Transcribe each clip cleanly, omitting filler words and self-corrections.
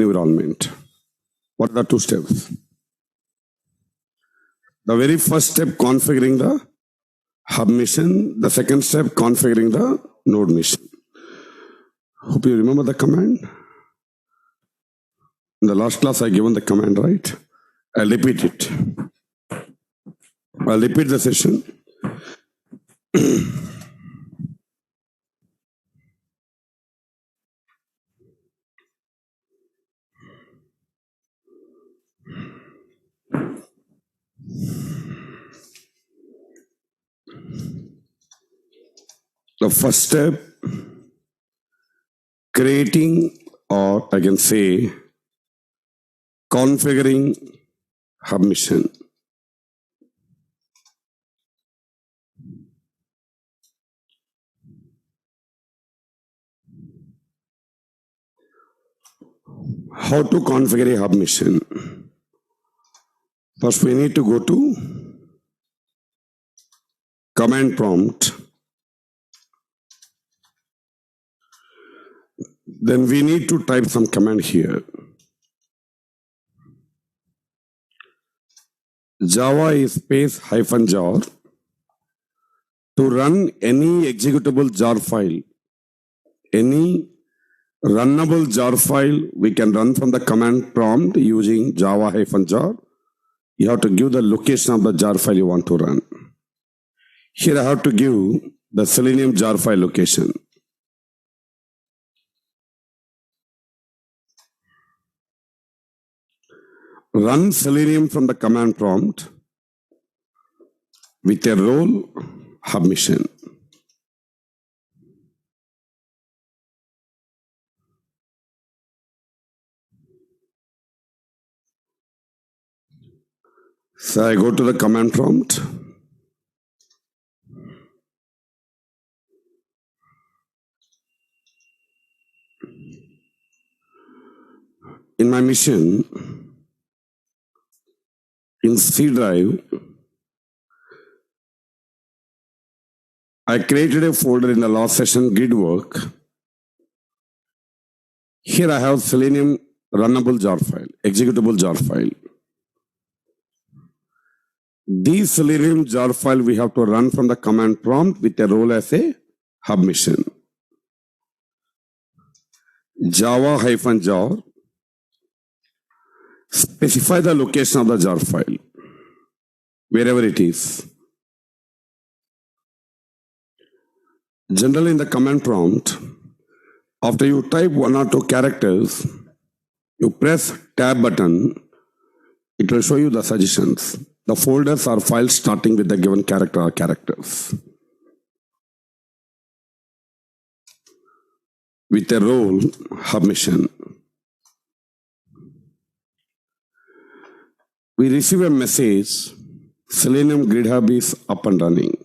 environment. What are the two steps? The very first step, configuring the hub mission. The second step, configuring the node mission. Hope you remember the command. In the last class, I given the command, right? I'll repeat it. I'll repeat the session. The first step, creating, or I can say, configuring hub mission. How to configure a hub mission? First, we need to go to command prompt. Then we need to type some command here. Java is space -jar to run any executable jar file. Any runnable jar file we can run from the command prompt using Java -jar. You have to give the location of the jar file you want to run. Here I have to give the Selenium jar file location. Run Selenium from the command prompt with a role hub mission. So I go to the command prompt. In my mission, in C drive, I created a folder in the last session, grid work. Here I have Selenium runnable jar file, executable jar file. This Selenium jar file we have to run from the command prompt with a role as a hub mission. Java -jar. Specify the location of the jar file, wherever it is. Generally in the command prompt, after you type 1 or 2 characters, you press tab button, it will show you the suggestions. The folders are files starting with the given character or characters. With a role hub mission. We receive a message, Selenium Grid Hub is up and running.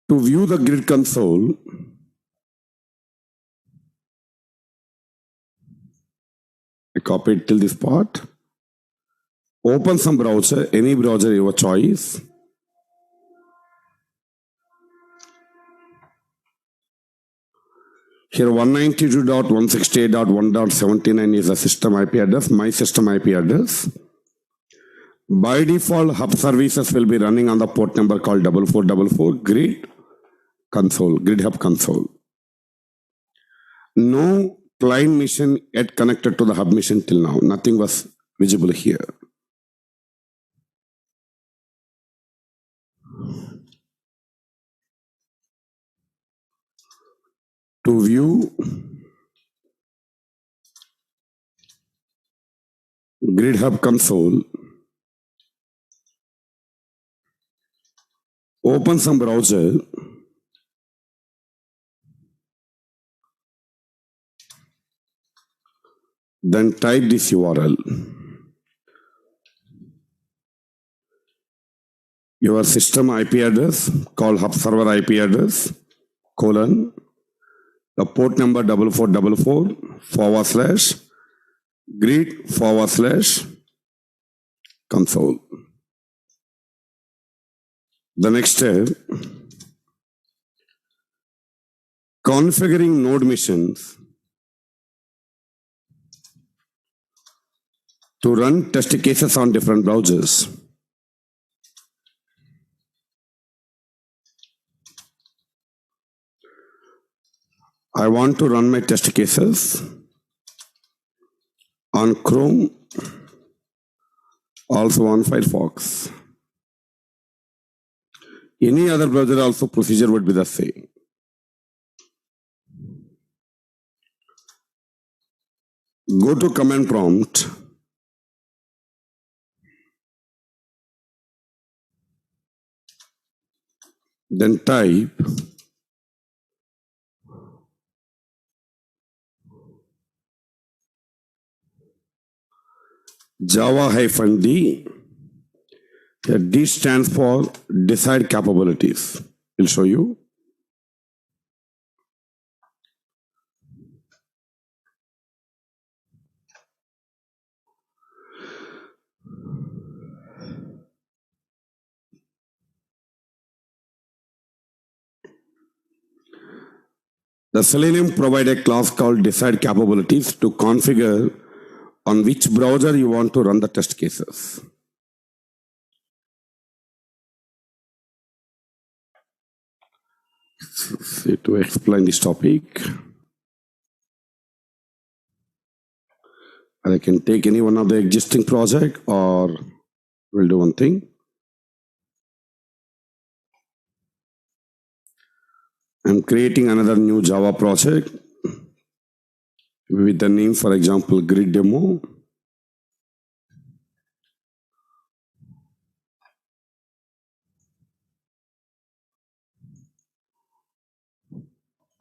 To view the grid console, I copy it till this part. Open some browser, any browser your choice. Here 192.168.1.79 is the system IP address, my system IP address. By default, hub services will be running on the port number called 4444 grid console, grid hub console. No client mission yet connected to the hub mission till now. Nothing was visible here. To view grid hub console, open some browser. Then type this URL. Your system IP address called hub server IP address, colon, the port number 4444 / grid / console. The next step, configuring node missions to run test cases on different browsers. I want to run my test cases on Chrome, also on Firefox. Any other browser also procedure would be the same. Go to command prompt. Then type Java-D. D stands for desired capabilities. I'll show you. The Selenium provides a class called desired capabilities to configure on which browser you want to run the test cases. See, to explain this topic, I can take any one of the existing project, or we'll do one thing. I'm creating another new Java project with the name, for example, grid demo.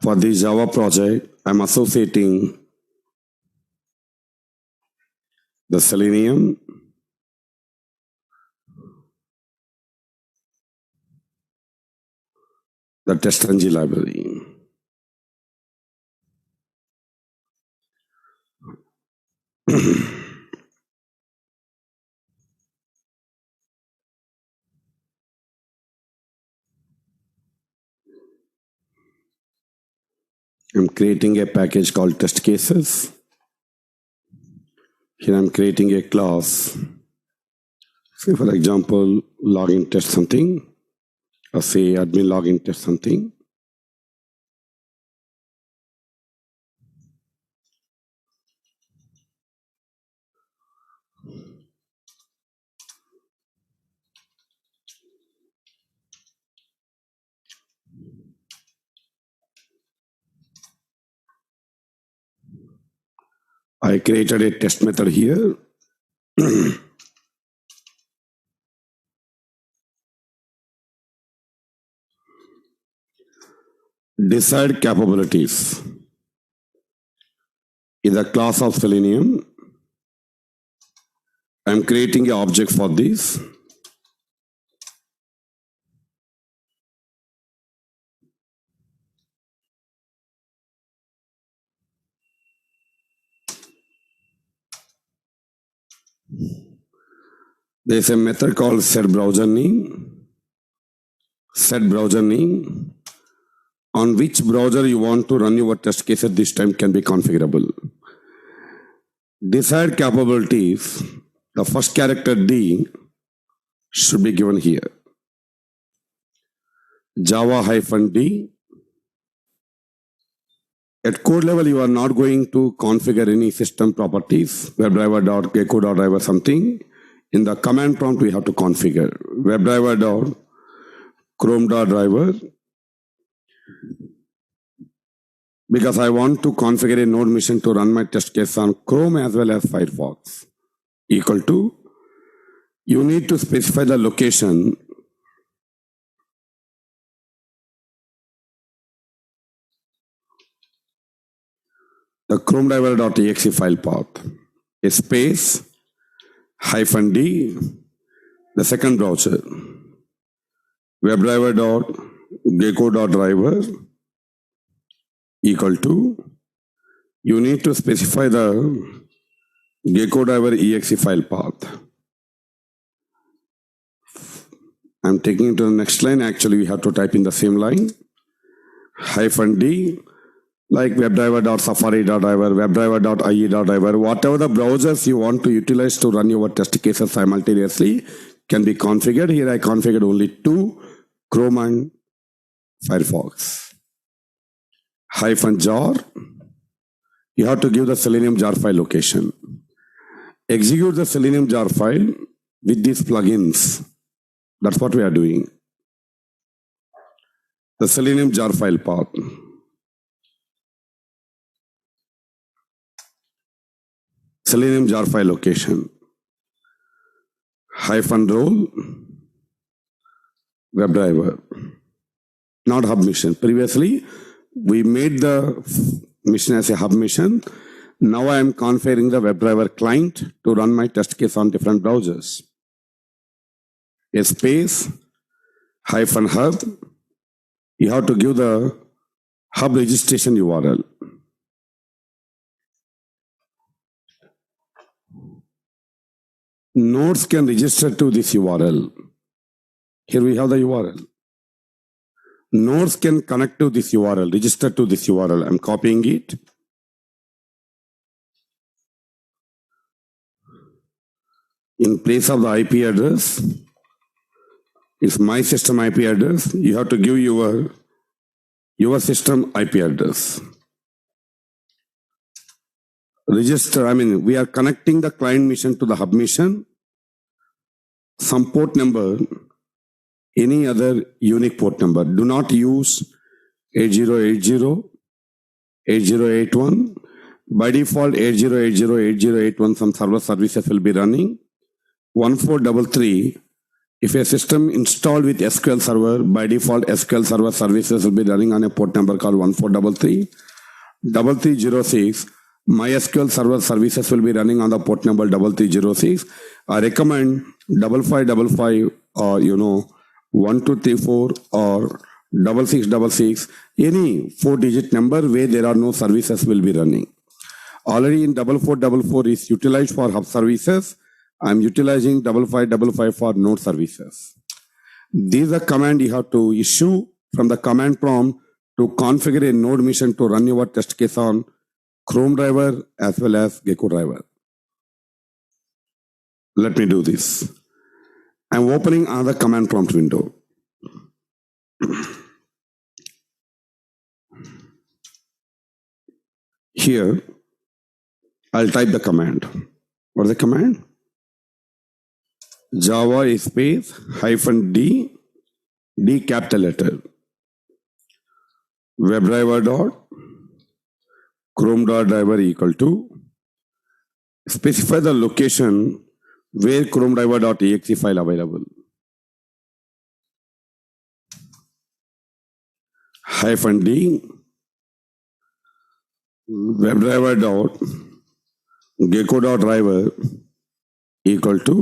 For this Java project, I'm associating the Selenium, the testng library. I'm creating a package called test cases. Here I'm creating a class. Say, for example, login test something, or say admin login test something. I created a test method here. Desired capabilities is a class of Selenium. I'm creating an object for this. There's a method called set browser name. Set browser name. On which browser you want to run your test case at this time can be configurable. Desired capabilities, the first character D should be given here. Java-D. At code level, you are not going to configure any system properties, webdriver.gecko.driver something. In the command prompt, we have to configure webdriver.chrome.driver, because I want to configure a node mission to run my test case on Chrome as well as Firefox. Equal to, you need to specify the location the chromedriver.exe file path, a space, -d, the second browser, webdriver.gecko.driver equal to, you need to specify the gecko driver exe file path. I'm taking it to the next line. Actually, we have to type in the same line. -d, like webdriver.safari.driver, webdriver.ie.driver, whatever the browsers you want to utilize to run your test cases simultaneously can be configured. Here I configured only two, Chrome and Firefox. -jar, you have to give the Selenium jar file location. Execute the Selenium jar file with these plugins. That's what we are doing. The Selenium jar file path. Selenium jar file location. -role WebDriver. Not hub mission. Previously, we made the mission as a hub mission. Now I am configuring the WebDriver client to run my test case on different browsers. A space -hub. You have to give the hub registration URL. Nodes can register to this URL. Here we have the URL. Nodes can connect to this URL, register to this URL. I'm copying it. In place of the IP address, it's my system IP address. You have to give your system IP address. Register, we are connecting the client mission to the hub mission. Some port number, any other unique port number. Do not use 8080, 8081. By default, 8080, 8081, some server services will be running. 1433, if a system installed with SQL Server, by default, SQL Server services will be running on a port number called 1433. 3306, MySQL Server services will be running on the port number 3306. I recommend 5555 or 1234 or 6666, any 4-digit number where there are no services will be running. Already in 4444 is utilized for hub services. I'm utilizing 5555 for node services. These are command you have to issue from the command prompt to configure a node mission to run your test case on Chrome driver as well as Gecko driver. Let me do this. I'm opening another command prompt window. Here, I'll type the command. What is the command? Java space -d, D capital letter, webdriver.chrome.driver equal to, specify the location where chromedriver.exe file available. -d, webdriver.gecko.driver equal to,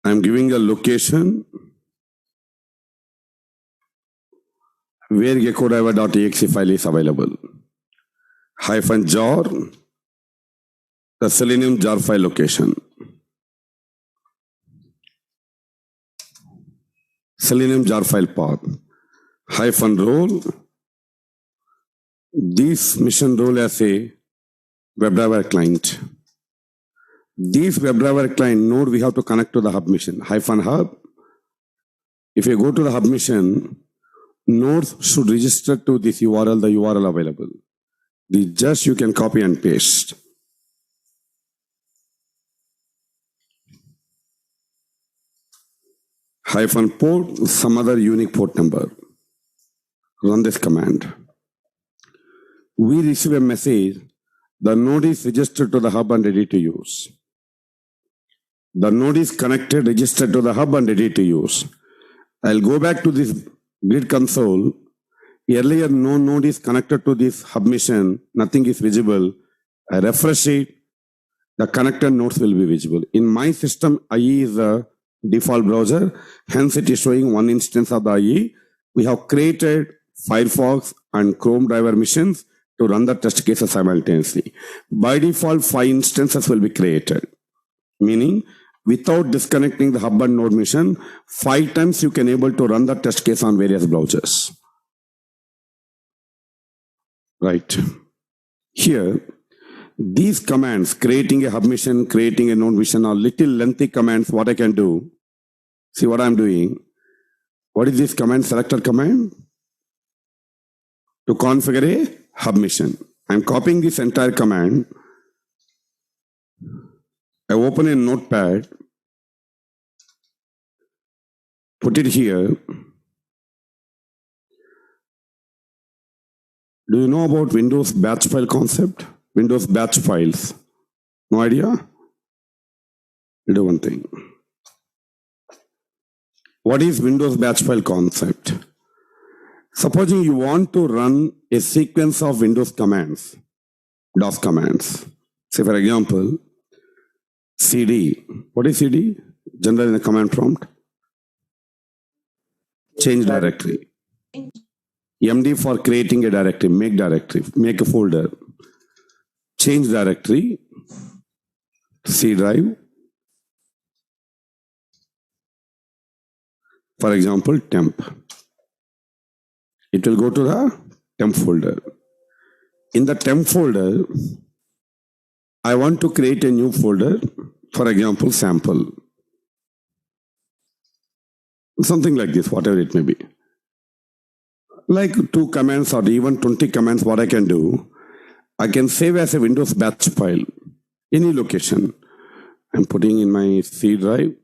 I'm giving a location where gecko-driver.exe file is available. -jar, the Selenium jar file location. Selenium jar file path. -role, this mission role as a WebDriver client. This WebDriver client node we have to connect to the hub mission. -hub. If you go to the hub mission, nodes should register to this URL, the URL available. Just you can copy and paste. -port, some other unique port number. Run this command. We receive a message. The node is registered to the hub and ready to use. The node is connected, registered to the hub and ready to use. I'll go back to this grid console. Earlier, no node is connected to this hub mission. Nothing is visible. I refresh it. The connected nodes will be visible. In my system, IE is the default browser. Hence, it is showing one instance of the IE. We have created Firefox and Chrome driver missions to run the test cases simultaneously. By default, 5 instances will be created. Meaning, without disconnecting the hub and node mission, 5 times you can able to run the test case on various browsers. Right. Here, these commands, creating a hub mission, creating a node mission, are little lengthy commands. What I can do, see what I'm doing. What is this command, selector command? To configure a hub mission. I'm copying this entire command. I open a notepad, put it here. Do you know about Windows batch file concept? Windows batch files. No idea? We'll do one thing. What is Windows batch file concept? Supposing you want to run a sequence of Windows commands, DOS commands. Say for example, CD. What is CD? General in the command prompt. Change directory. MD for creating a directory, make a folder. Change directory, C drive. For example, temp. It will go to the temp folder. In the temp folder, I want to create a new folder, for example, sample. Something like this, whatever it may be. Like 2 commands or even 20 commands, what I can do, I can save as a Windows batch file, any location. I'm putting in my C drive,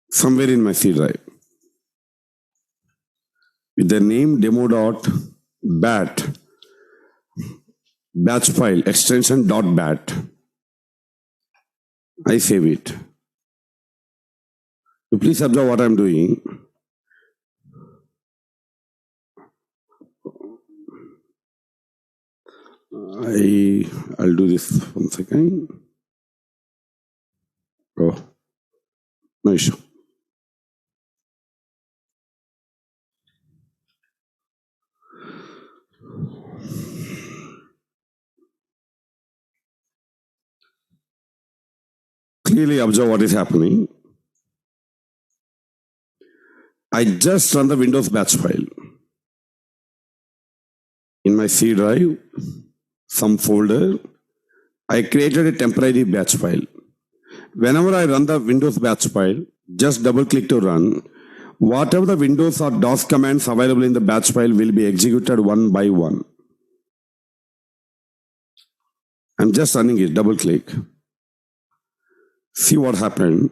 somewhere in my C drive, with the name demo.bat, batch file, extension .bat. I save it. So please observe what I'm doing. I'll do this 1 second. Oh, no issue. Clearly observe what is happening. I just run the Windows batch file. In my C drive, some folder, I created a temporary batch file. Whenever I run the Windows batch file, just double click to run. Whatever the Windows or DOS commands available in the batch file will be executed one by one. I'm just running it, double click. See what happened.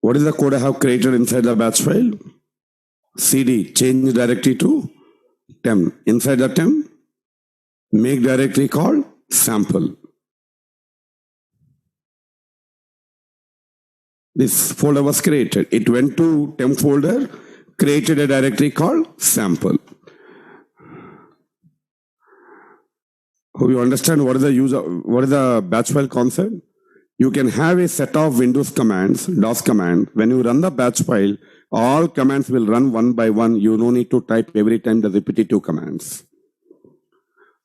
What is the code I have created inside the batch file? CD, change directory to temp. Inside the temp, make directory called sample. This folder was created. It went to temp folder, created a directory called sample. Hope you understand what is the batch file concept? You can have a set of Windows commands, DOS command. When you run the batch file, all commands will run one by one. You don't need to type every time the repetitive commands.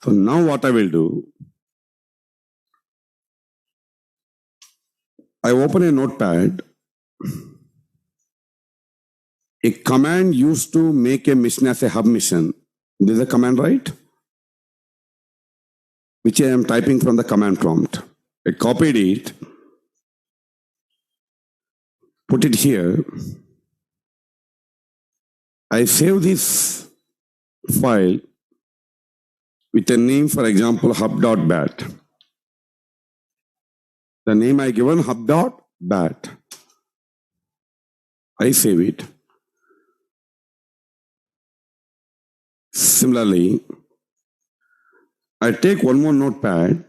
So now what I will do, I open a notepad. A command used to make a mission as a hub mission. This is a command, right? Which I am typing from the command prompt. I copied it, put it here. I save this file with a name, for example, hub.bat. The name I given hub.bat. I save it. Similarly, I take one more notepad.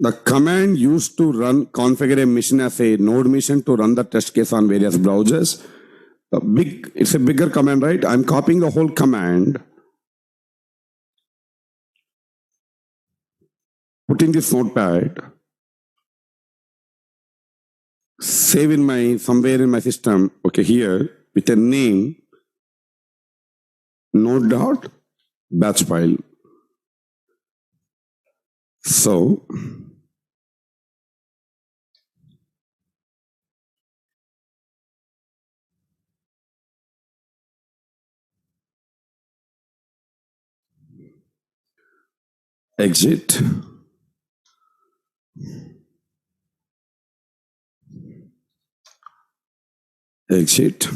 The command used to configure a mission as a node mission to run the test case on various browsers. It's a bigger command, right? I'm copying the whole command, putting this notepad, save somewhere in my system, okay, here, with a name, node.batch file. So, exit, exit.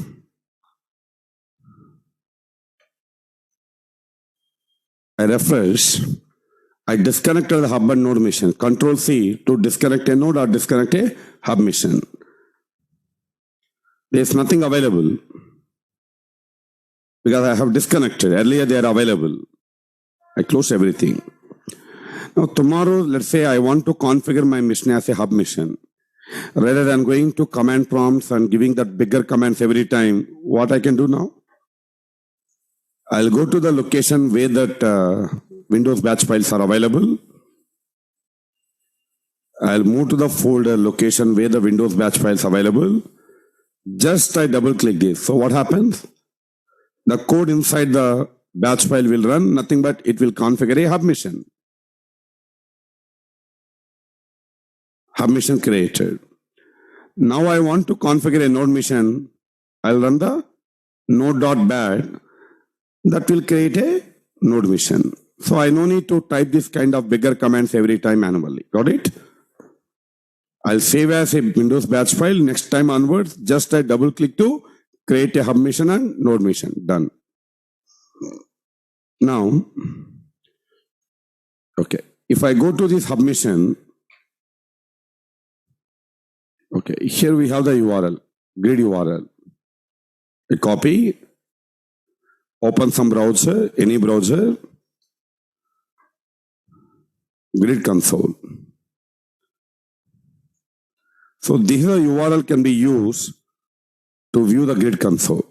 I refresh. I disconnected the hub and node mission. Control C to disconnect a node or disconnect a hub mission. There is nothing available because I have disconnected. Earlier they are available. I close everything. Now tomorrow, let's say I want to configure my mission as a hub mission. Rather than going to command prompts and giving that bigger commands every time, what I can do now? I'll go to the location where that Windows batch files are available. I'll move to the folder location where the Windows batch files are available. Just I double click this. So what happens? The code inside the batch file will run, nothing but it will configure a hub mission. Hub mission created. Now I want to configure a node mission. I'll run the node.bat. That will create a node mission. So I no need to type this kind of bigger commands every time manually. Got it? I'll save as a Windows batch file. Next time onwards, just I double click to create a hub mission and node mission. Done. Now, okay. If I go to this hub mission, okay, here we have the URL, grid URL. A copy, open some browser, any browser, grid console. So this URL can be used to view the grid console.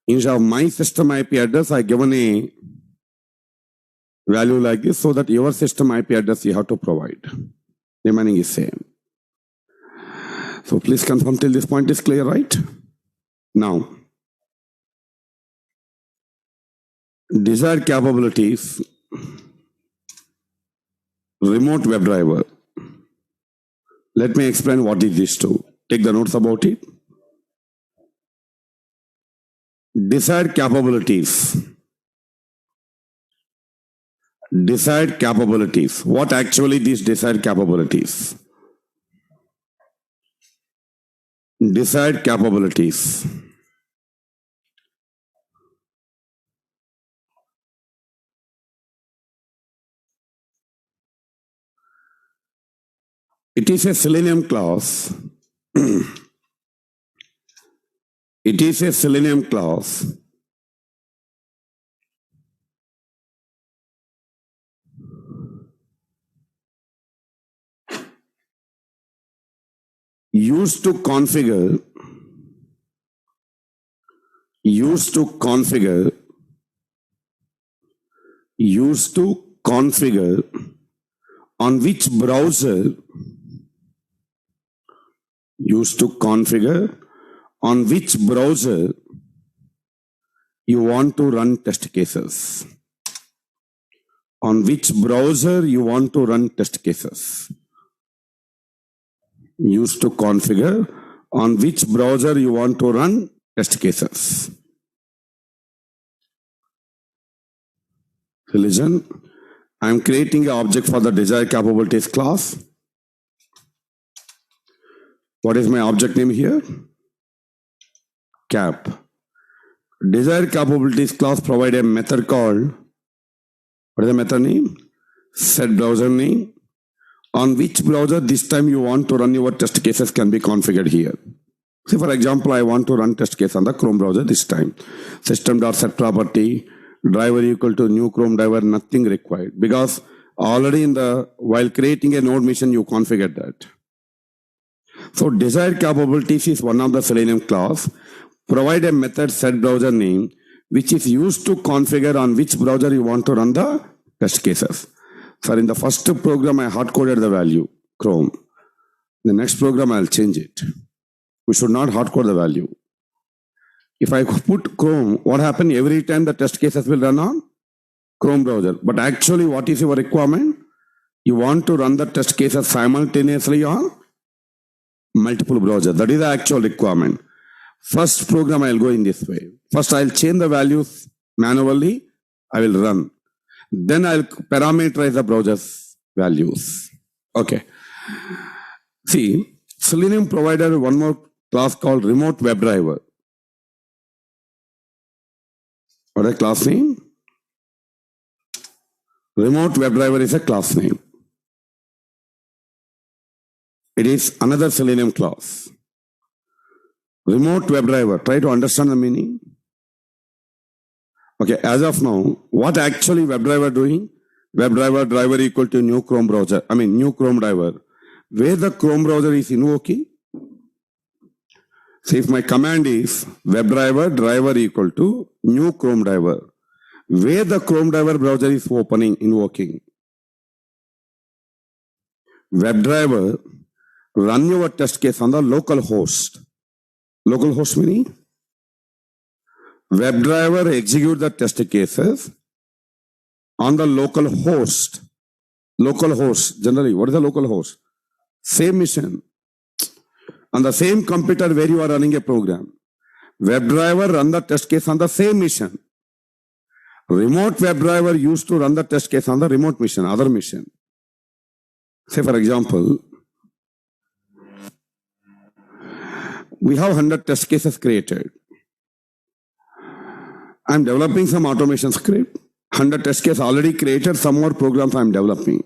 Instead of my system IP address, I given a value like this so that your system IP address you have to provide. Remaining is same. So please confirm till this point is clear, right? Now, desired capabilities, remote WebDriver. Let me explain what is this to. Take the notes about it. Desired capabilities. Desired capabilities. What actually these desired capabilities? Desired capabilities. It is a Selenium class. It is a Selenium class used to configure on which browser you want to run test cases. On which browser you want to run test cases. Used to configure on which browser you want to run test cases. So listen, I am creating an object for the desired capabilities class. What is my object name here? Cap. Desired capabilities class provide a method called, what is the method name? Set browser name. On which browser this time you want to run your test cases can be configured here. Say for example, I want to run test case on the Chrome browser this time. System.setProperty, driver equal to new Chrome driver, nothing required. Because already while creating a node mission, you configured that. So desired capabilities is one of the Selenium class. Provide a method set browser name, which is used to configure on which browser you want to run the test cases. So in the first program, I hard-coded the value, Chrome. The next program, I'll change it. We should not hard-code the value. If I put Chrome, what happens every time the test cases will run on Chrome browser. But actually, what is your requirement? You want to run the test cases simultaneously on multiple browsers. That is the actual requirement. First program, I'll go in this way. First, I'll change the values manually. I will run. Then I'll parameterize the browser's values. Okay. See, Selenium provided one more class called remote WebDriver. What is the class name? Remote WebDriver is a class name. It is another Selenium class. Remote WebDriver. Try to understand the meaning. Okay, as of now, what actually WebDriver doing? WebDriver driver equal to new Chrome browser. New Chrome driver. Where the Chrome browser is invoking? So if my command is WebDriver driver equal to new Chrome driver, where the Chrome driver browser is invoking. WebDriver run your test case on the local host. Local host meaning? WebDriver execute the test cases on the local host. Local host, generally, what is the local host? Same mission. On the same computer where you are running a program. WebDriver run the test case on the same mission. Remote WebDriver used to run the test case on the remote mission, other mission. Say for example, we have 100 test cases created. I'm developing some automation script. 100 test cases already created, some more programs I'm developing.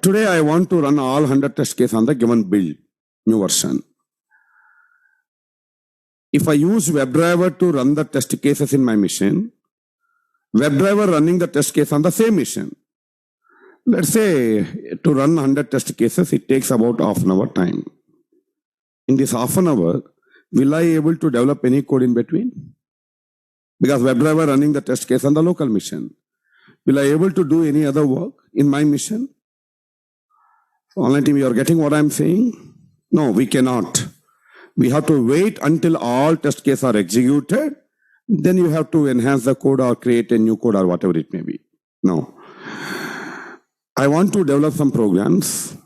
Today I want to run all 100 test cases on the given build, new version. If I use WebDriver to run the test cases in my mission, WebDriver running the test case on the same mission. Let's say to run 100 test cases, it takes about half an hour time. In this half an hour, will I able to develop any code in between? Because WebDriver running the test case on the local mission. Will I able to do any other work in my mission? Online team, you are getting what I'm saying? No, we cannot. We have to wait until all test cases are executed. Then you have to enhance the code or create a new code or whatever it may be. No. I want to develop some programs,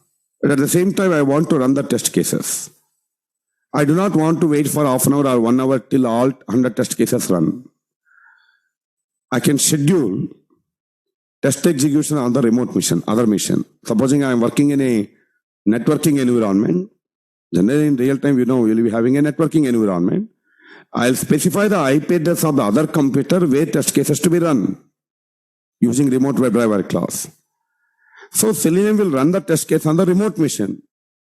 but at the same time, I want to run the test cases. I do not want to wait for half an hour or 1 hour till all 100 test cases run. I can schedule test execution on the remote mission, other mission. Supposing I am working in a networking environment, generally in real time, we will be having a networking environment. I'll specify the IP address of the other computer where test cases to be run using remote WebDriver class. So Selenium will run the test case on the remote mission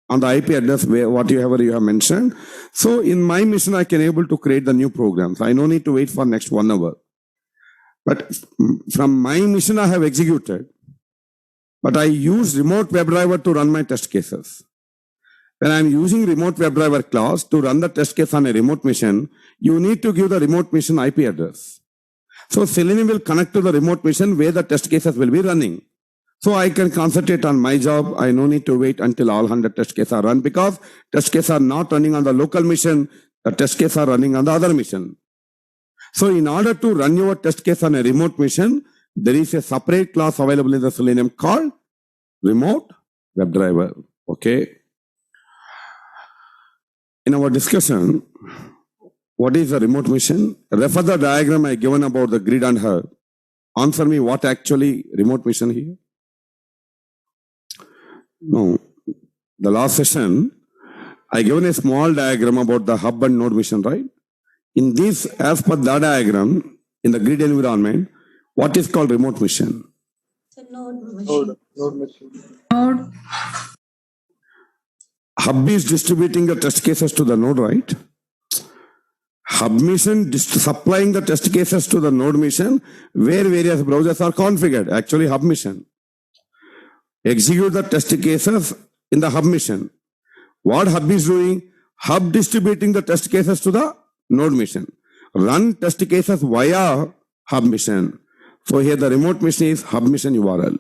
on the IP address where whatever you have mentioned. So in my mission, I can able to create the new programs. I no need to wait for next 1 hour. But from my mission, I have executed. But I use remote WebDriver to run my test cases. When I'm using remote WebDriver class to run the test case on a remote mission, you need to give the remote mission IP address. So Selenium will connect to the remote mission where the test cases will be running. So I can concentrate on my job. I no need to wait until all 100 test cases are run because test cases are not running on the local mission. The test cases are running on the other mission. So in order to run your test case on a remote mission, there is a separate class available in the Selenium called remote WebDriver. Okay. In our discussion, what is a remote mission? Refer the diagram I given about the grid and hub. Answer me what actually remote mission here? No. The last session, I given a small diagram about the hub and node mission, right? In this, as per the diagram, in the grid environment, what is called remote mission? The node mission. Node mission. Node. Hub is distributing the test cases to the node, right? Hub mission supplying the test cases to the node mission where various browsers are configured. Actually, hub mission. Execute the test cases in the hub mission. What hub is doing? Hub distributing the test cases to the node mission. Run test cases via hub mission. So here the remote mission is hub mission URL.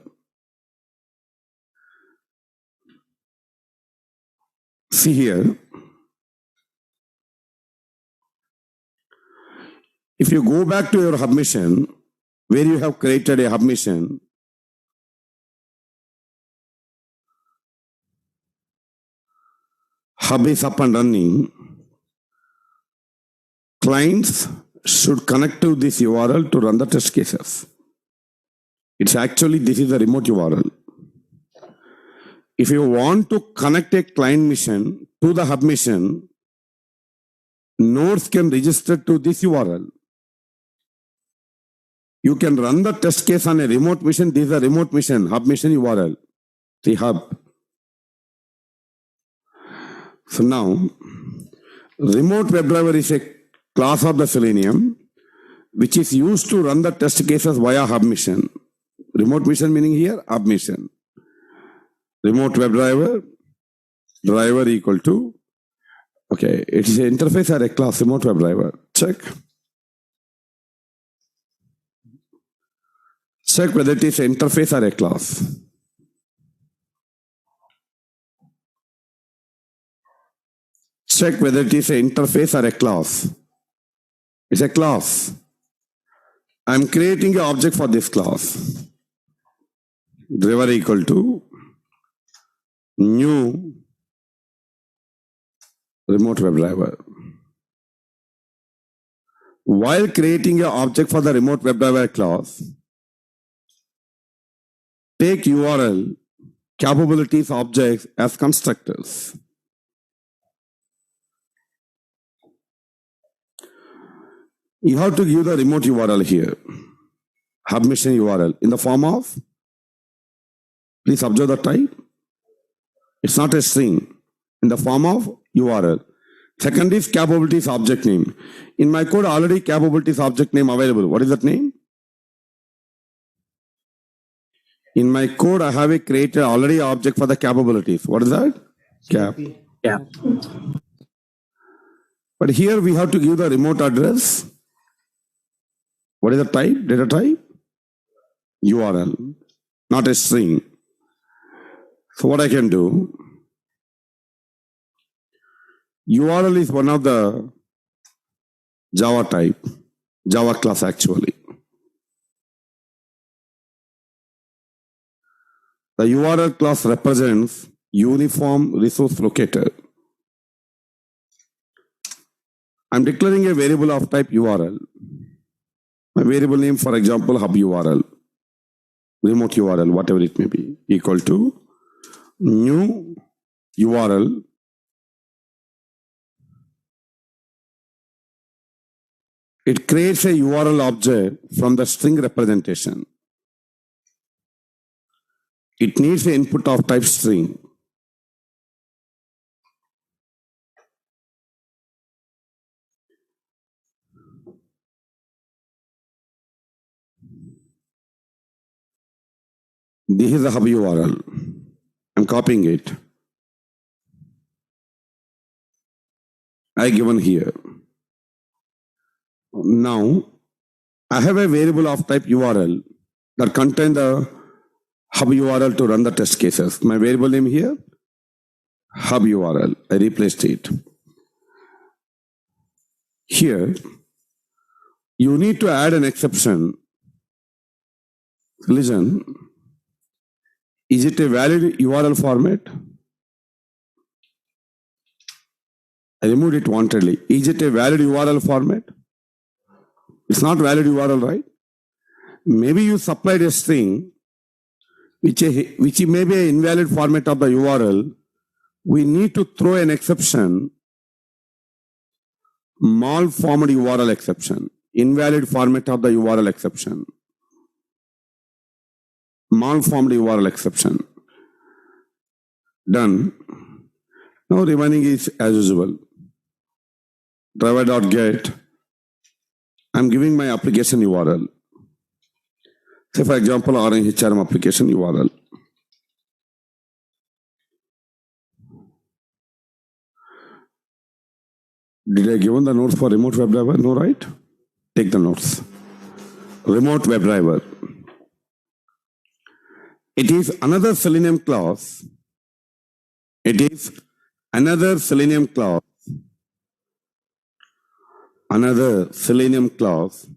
See here. If you go back to your hub mission, where you have created a hub mission, hub is up and running, clients should connect to this URL to run the test cases. It's actually, this is a remote URL. If you want to connect a client mission to the hub mission, nodes can register to this URL. You can run the test case on a remote mission. This is a remote mission, hub mission URL, the hub. So now, remote WebDriver is a class of the Selenium, which is used to run the test cases via hub mission. Remote mission meaning here, hub mission. Remote WebDriver, driver equal to, okay, it is an interface or a class, remote WebDriver. Check. Check whether it is an interface or a class. Check whether it is an interface or a class. It's a class. I'm creating an object for this class. Driver equal to new remote WebDriver. While creating an object for the remote WebDriver class, take URL capabilities objects as constructors. You have to give the remote URL here, hub mission URL, in the form of, please observe the type. It's not a string, in the form of URL. Second is capabilities object name. In my code, already capabilities object name available. What is that name? In my code, I have a created already object for the capabilities. What is that? Cap. Yeah. But here we have to give the remote address. What is the type? Data type? URL, not a string. So what I can do, URL is one of the Java type, Java class actually. The URL class represents uniform resource locator. I'm declaring a variable of type URL. My variable name, for example, hub URL, remote URL, whatever it may be, equal to new URL it creates a URL object from the string representation. It needs an input of type string. This is the hub URL. I'm copying it. I given here. Now, I have a variable of type URL that contains the hub URL to run the test cases. My variable name here, hub URL. I replaced it. Here, you need to add an exception. Listen, is it a valid URL format? I removed it wantedly. Is it a valid URL format? It's not valid URL, right? Maybe you supplied a string which may be an invalid format of the URL. We need to throw an exception, malformed URL exception, invalid format of the URL exception, malformed URL exception. Done. Now remaining is as usual. Driver.get. I'm giving my application URL. Say for example, RNHRM application URL. Did I give the notes for remote WebDriver? No, right? Take the notes. Remote WebDriver. It is another Selenium class. It is another Selenium class. Another Selenium class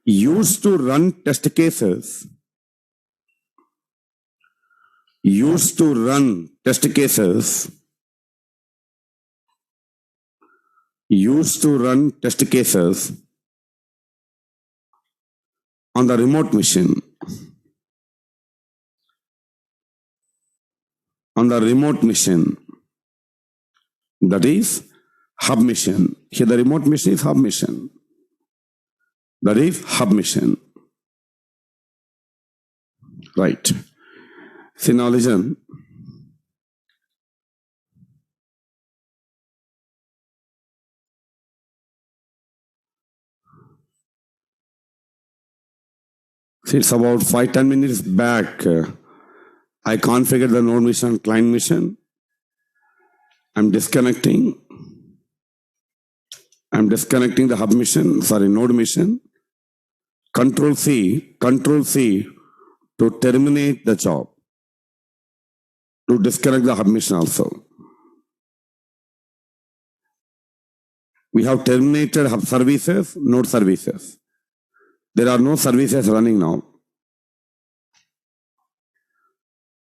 used to run test cases, used to run test cases, used to run test cases on the remote machine, on the remote machine, that is hub machine. Here the remote machine is hub machine, that is hub machine. Right. See now listen. See, it's about 5-10 minutes back. I configured the node mission, client mission. I'm disconnecting the hub mission, node mission. Control C to terminate the job, to disconnect the hub mission also. We have terminated hub services, node services. There are no services running now.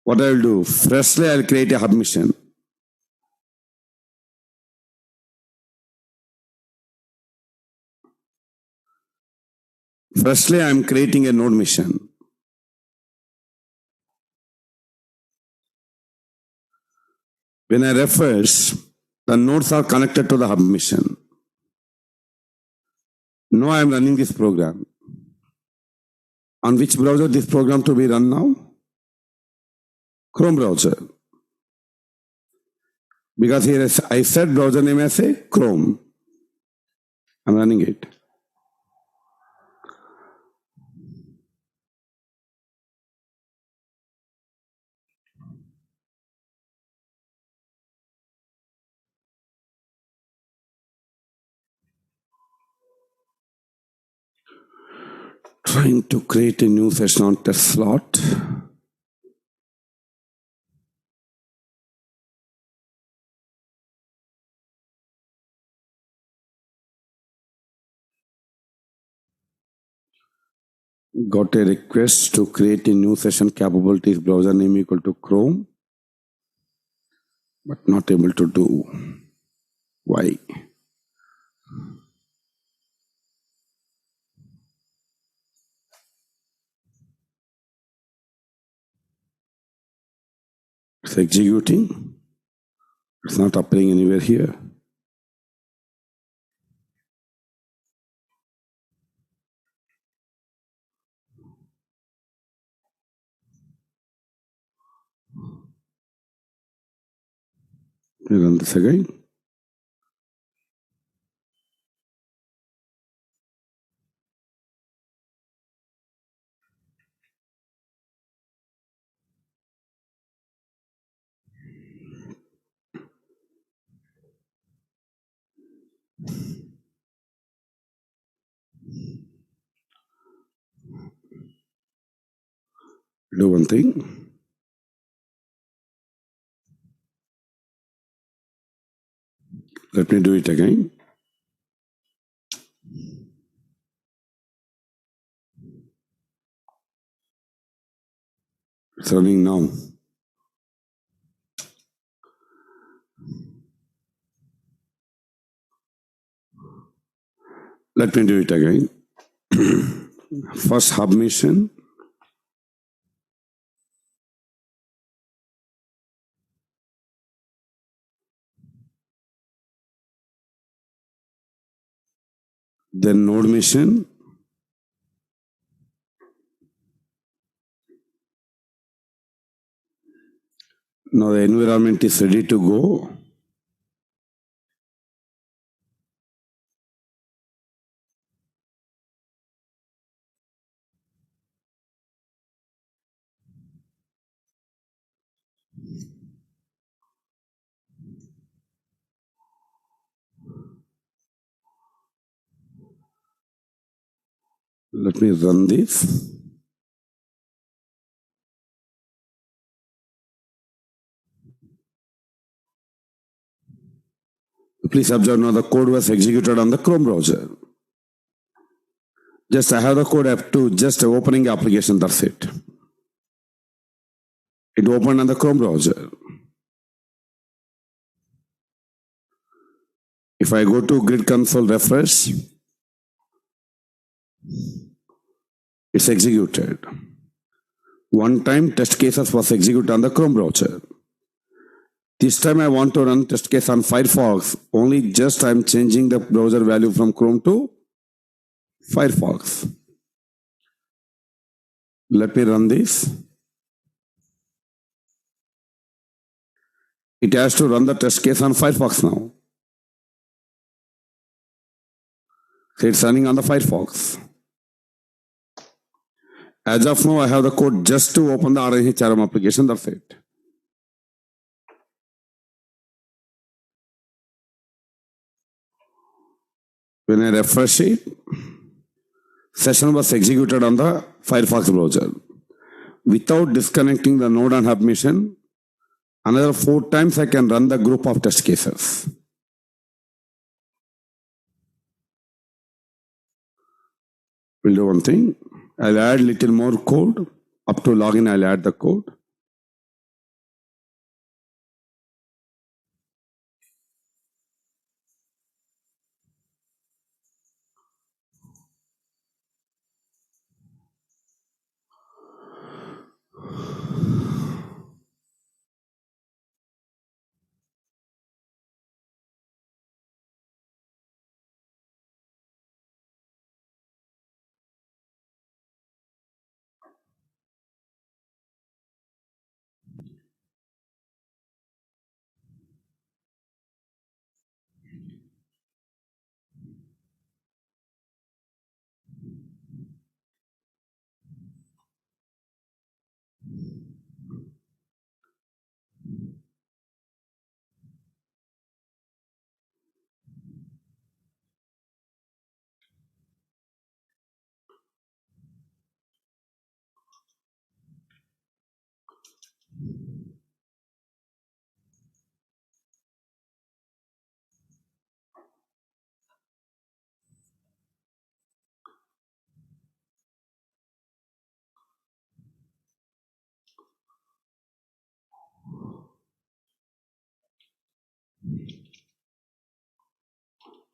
What I will do, freshly I will create a hub mission. Firstly, I am creating a node mission. When I refresh, the nodes are connected to the hub mission. Now I am running this program. On which browser this program to be run now? Chrome browser. Because here I set browser name as a Chrome. I'm running it. Trying to create a new session on test slot. Got a request to create a new session capabilities browser name equal to Chrome, but not able to do. Why? It's executing. It's not appearing anywhere here. We run this again. Do one thing. Let me do it again. It's running now. Let me do it again. First hub mission. Then node mission. Now the environment is ready to go. Let me run this. Please observe now the code was executed on the Chrome browser. Just I have the code app to just opening the application, that's it. It opened on the Chrome browser. If I go to grid console refresh, it's executed. One time test cases was executed on the Chrome browser. This time I want to run test case on Firefox. Only just I'm changing the browser value from Chrome to Firefox. Let me run this. It has to run the test case on Firefox now. So it's running on the Firefox. As of now, I have the code just to open the RNHRM application, that's it. When I refresh it, session was executed on the Firefox browser. Without disconnecting the node and hub mission, another 4 times I can run the group of test cases. We'll do one thing. I'll add little more code. Up to login, I'll add the code.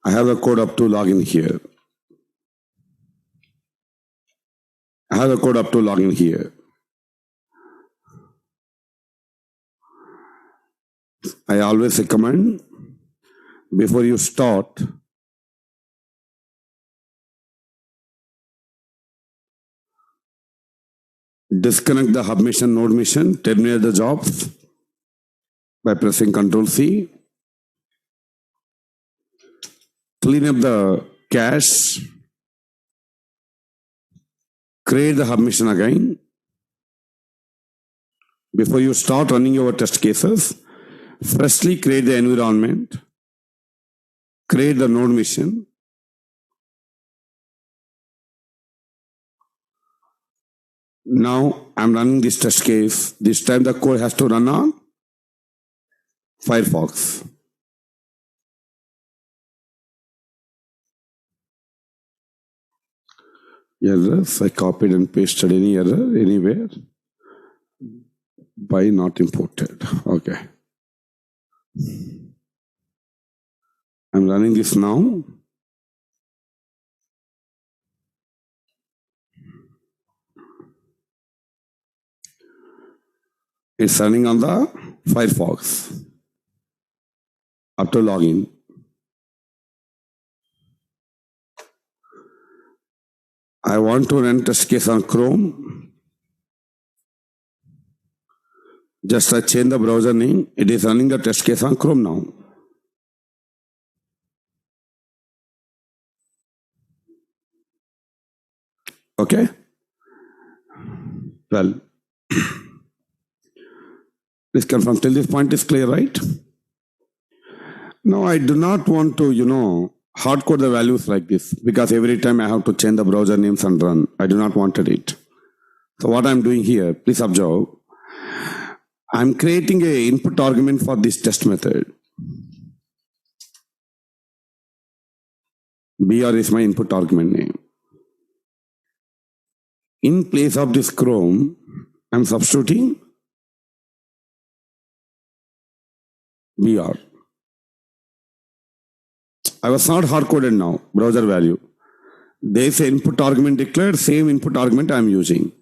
I have the code up to login here. I have the code up to login here. I always recommend before you start, disconnect the hub mission, node mission, terminate the jobs by pressing Ctrl C. Clean up the cache. Create the hub mission again. Before you start running your test cases, freshly create the environment. Create the node mission. Now I'm running this test case. This time the code has to run on Firefox. Errors, I copied and pasted any error anywhere. By not imported. Okay. I'm running this now. It's running on the Firefox. Up to login. I want to run test case on Chrome. Just I change the browser name. It is running the test case on Chrome now. Okay? Well, please confirm till this point is clear, right? No, I do not want to, hardcode the values like this because every time I have to change the browser names and run. I do not want it. So what I'm doing here, please observe. I'm creating a input argument for this test method. BR is my input argument name. In place of this Chrome, I'm substituting BR. I was not hard-coded now, browser value. There is an input argument declared, same input argument I'm using.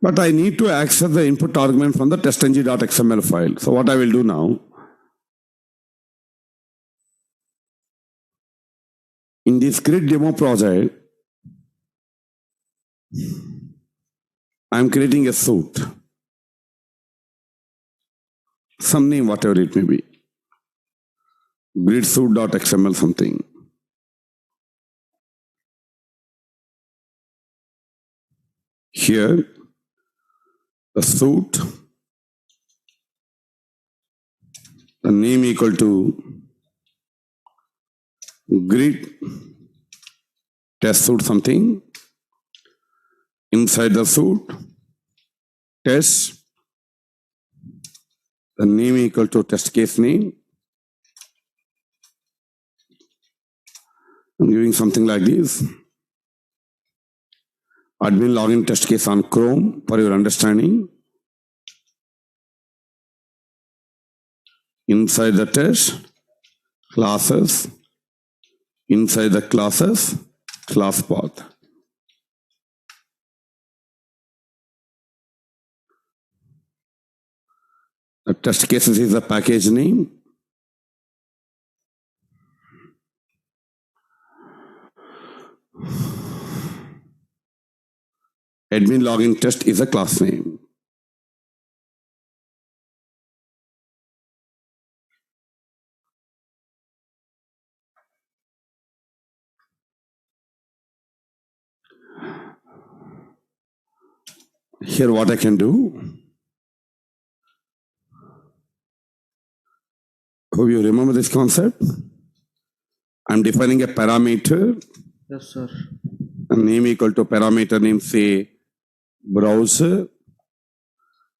But I need to access the input argument from the testng.xml file. So what I will do now, in this grid demo project, I'm creating a suit. Some name, whatever it may be. Gridsuit.xml something. Here, the suit, the name equal to grid test suit something. Inside the suit, test, the name equal to test case name. I'm giving something like this. Admin login test case on Chrome for your understanding. Inside the test, classes. Inside the classes, class path. The test cases is the package name. Admin login test is a class name. Here what I can do, hope you remember this concept. I'm defining a parameter. Yes, sir. A name equal to parameter name, say browser.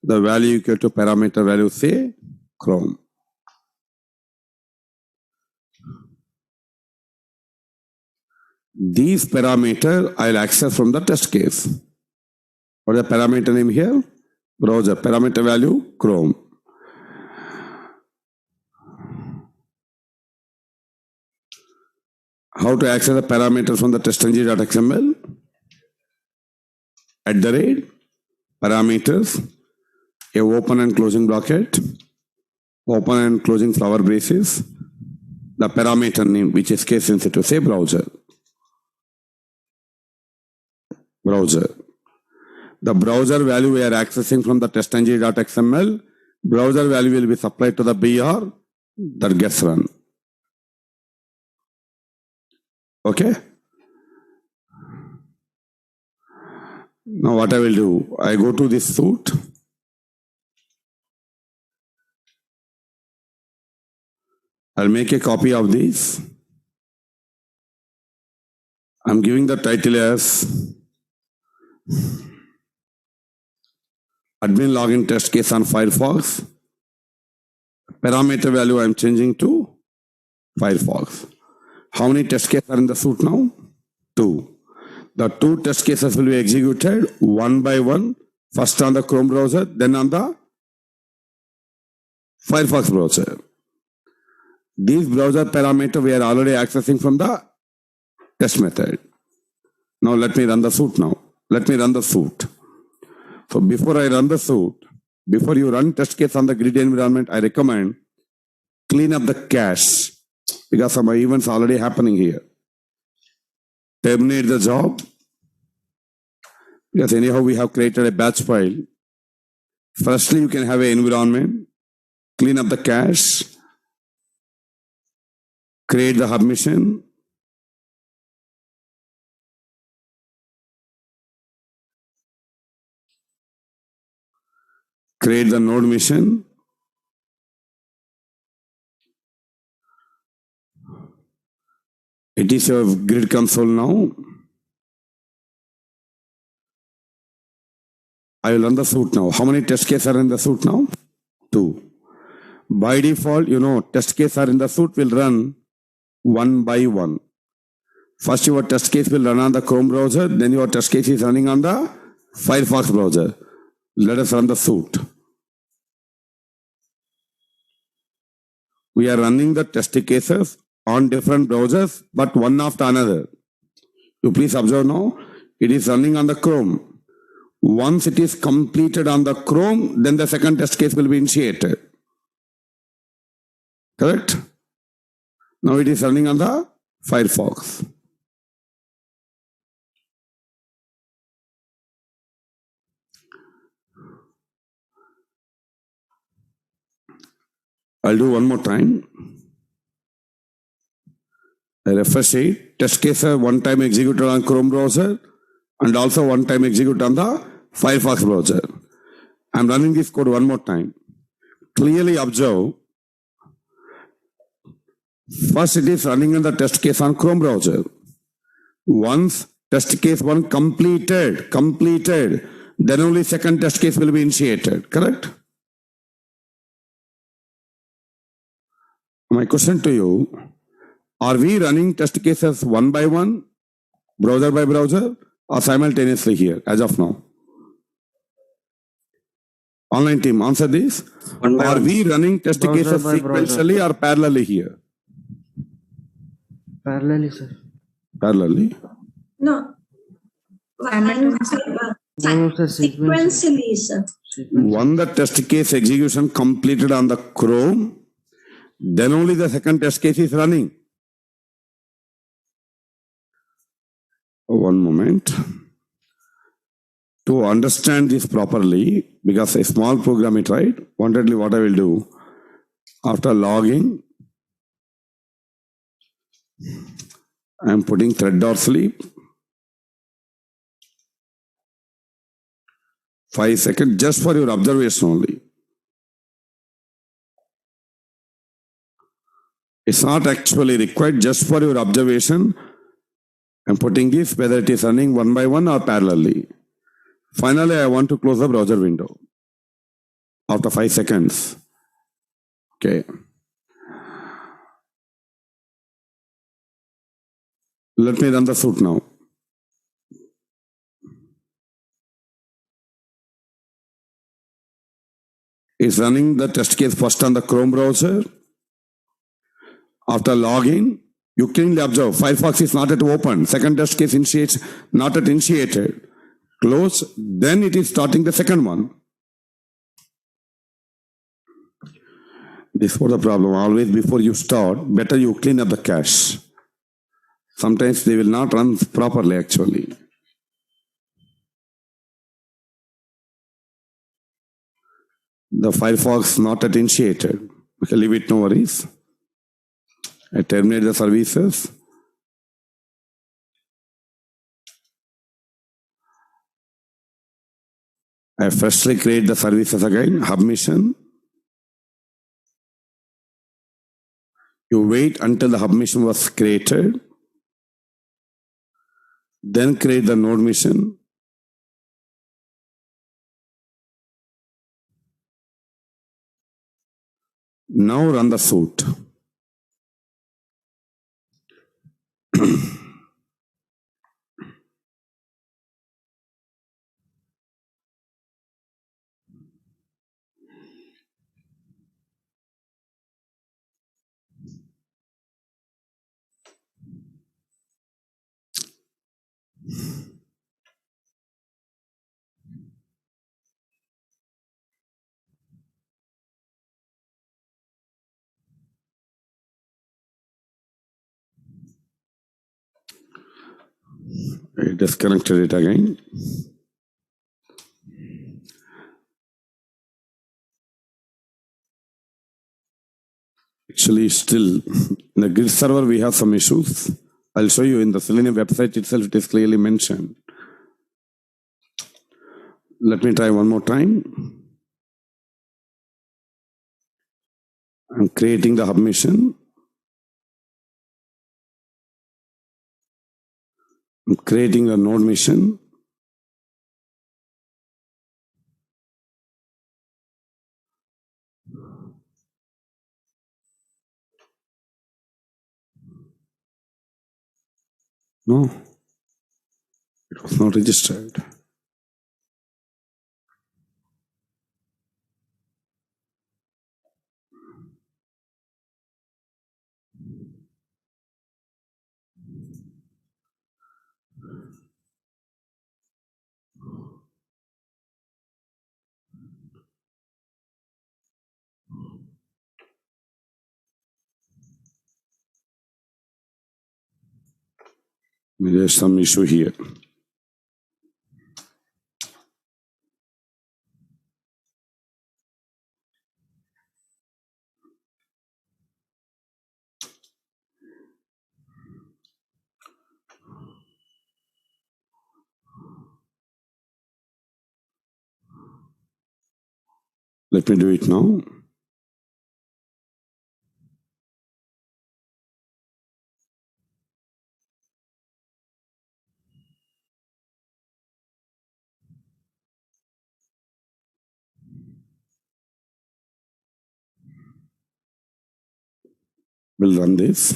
The value equal to parameter value, say Chrome. These parameter I'll access from the test case. What is the parameter name here? Browser. Parameter value, Chrome. How to access the parameters from the testng.xml? @parameters, a open and closing bracket, open and closing flower braces, the parameter name, which is case sensitive, say browser. Browser. The browser value we are accessing from the testng.xml, browser value will be supplied to the BR that gets run. Okay? Now what I will do, I go to this suit. I'll make a copy of this. I'm giving the title as admin login test case on Firefox. Parameter value I'm changing to Firefox. How many test cases are in the suit now? 2. The 2 test cases will be executed one by one, first on the Chrome browser, then on the Firefox browser. These browser parameter we are already accessing from the test method. Now let me run the suit now. Let me run the suit. So before I run the suit, before you run test case on the grid environment, I recommend clean up the cache because some events already happening here. Terminate the job because anyhow we have created a batch file. Firstly, you can have an environment, clean up the cache, create the hub mission, create the node mission, it is your grid console now. I will run the suit now. How many test cases are in the suit now? 2. By default, test cases are in the suit will run one by one. First, your test case will run on the Chrome browser, then your test case is running on the Firefox browser. Let us run the suit. We are running the test cases on different browsers, but one after another. You please observe now, it is running on the Chrome. Once it is completed on the Chrome, then the second test case will be initiated. Correct? Now it is running on the Firefox. I'll do one more time. I refresh it. Test case one time executed on Chrome browser and also one time executed on the Firefox browser. I'm running this code one more time. Clearly observe. First it is running in the test case on Chrome browser. Once test case one completed, then only second test case will be initiated. Correct? My question to you, are we running test cases one by one, browser by browser, or simultaneously here as of now? Online team, answer this. Are we running test cases sequentially or parallelly here? Parallelly, sir. Parallelly? No. No, sir, Sequentially, sir. One the test case execution completed on the Chrome, then only the second test case is running. One moment. To understand this properly, because a small program it, right? Wantedly what I will do, after logging, I am putting thread.sleep. 5 seconds, just for your observation only. It's not actually required, just for your observation. I'm putting this, whether it is running one by one or parallelly. Finally, I want to close the browser window after 5 seconds. Okay. Let me run the suit now. It's running the test case first on the Chrome browser. After login, you clearly observe Firefox is not yet open. Second test case initiates, not yet initiated. Close, then it is starting the second one. This was the problem. Always before you start, better you clean up the cache. Sometimes they will not run properly actually. The Firefox not yet initiated. We can leave it, no worries. I terminate the services. I freshly create the services again, hub mission. You wait until the hub mission was created. Then create the node mission. Now run the suit. I disconnected it again. Actually, still, in the grid server, we have some issues. I'll show you in the Selenium website itself, it is clearly mentioned. Let me try one more time. I'm creating the hub mission. I'm creating a node mission. No, it was not registered. Maybe there's some issue here. Let me do it now. We'll run this.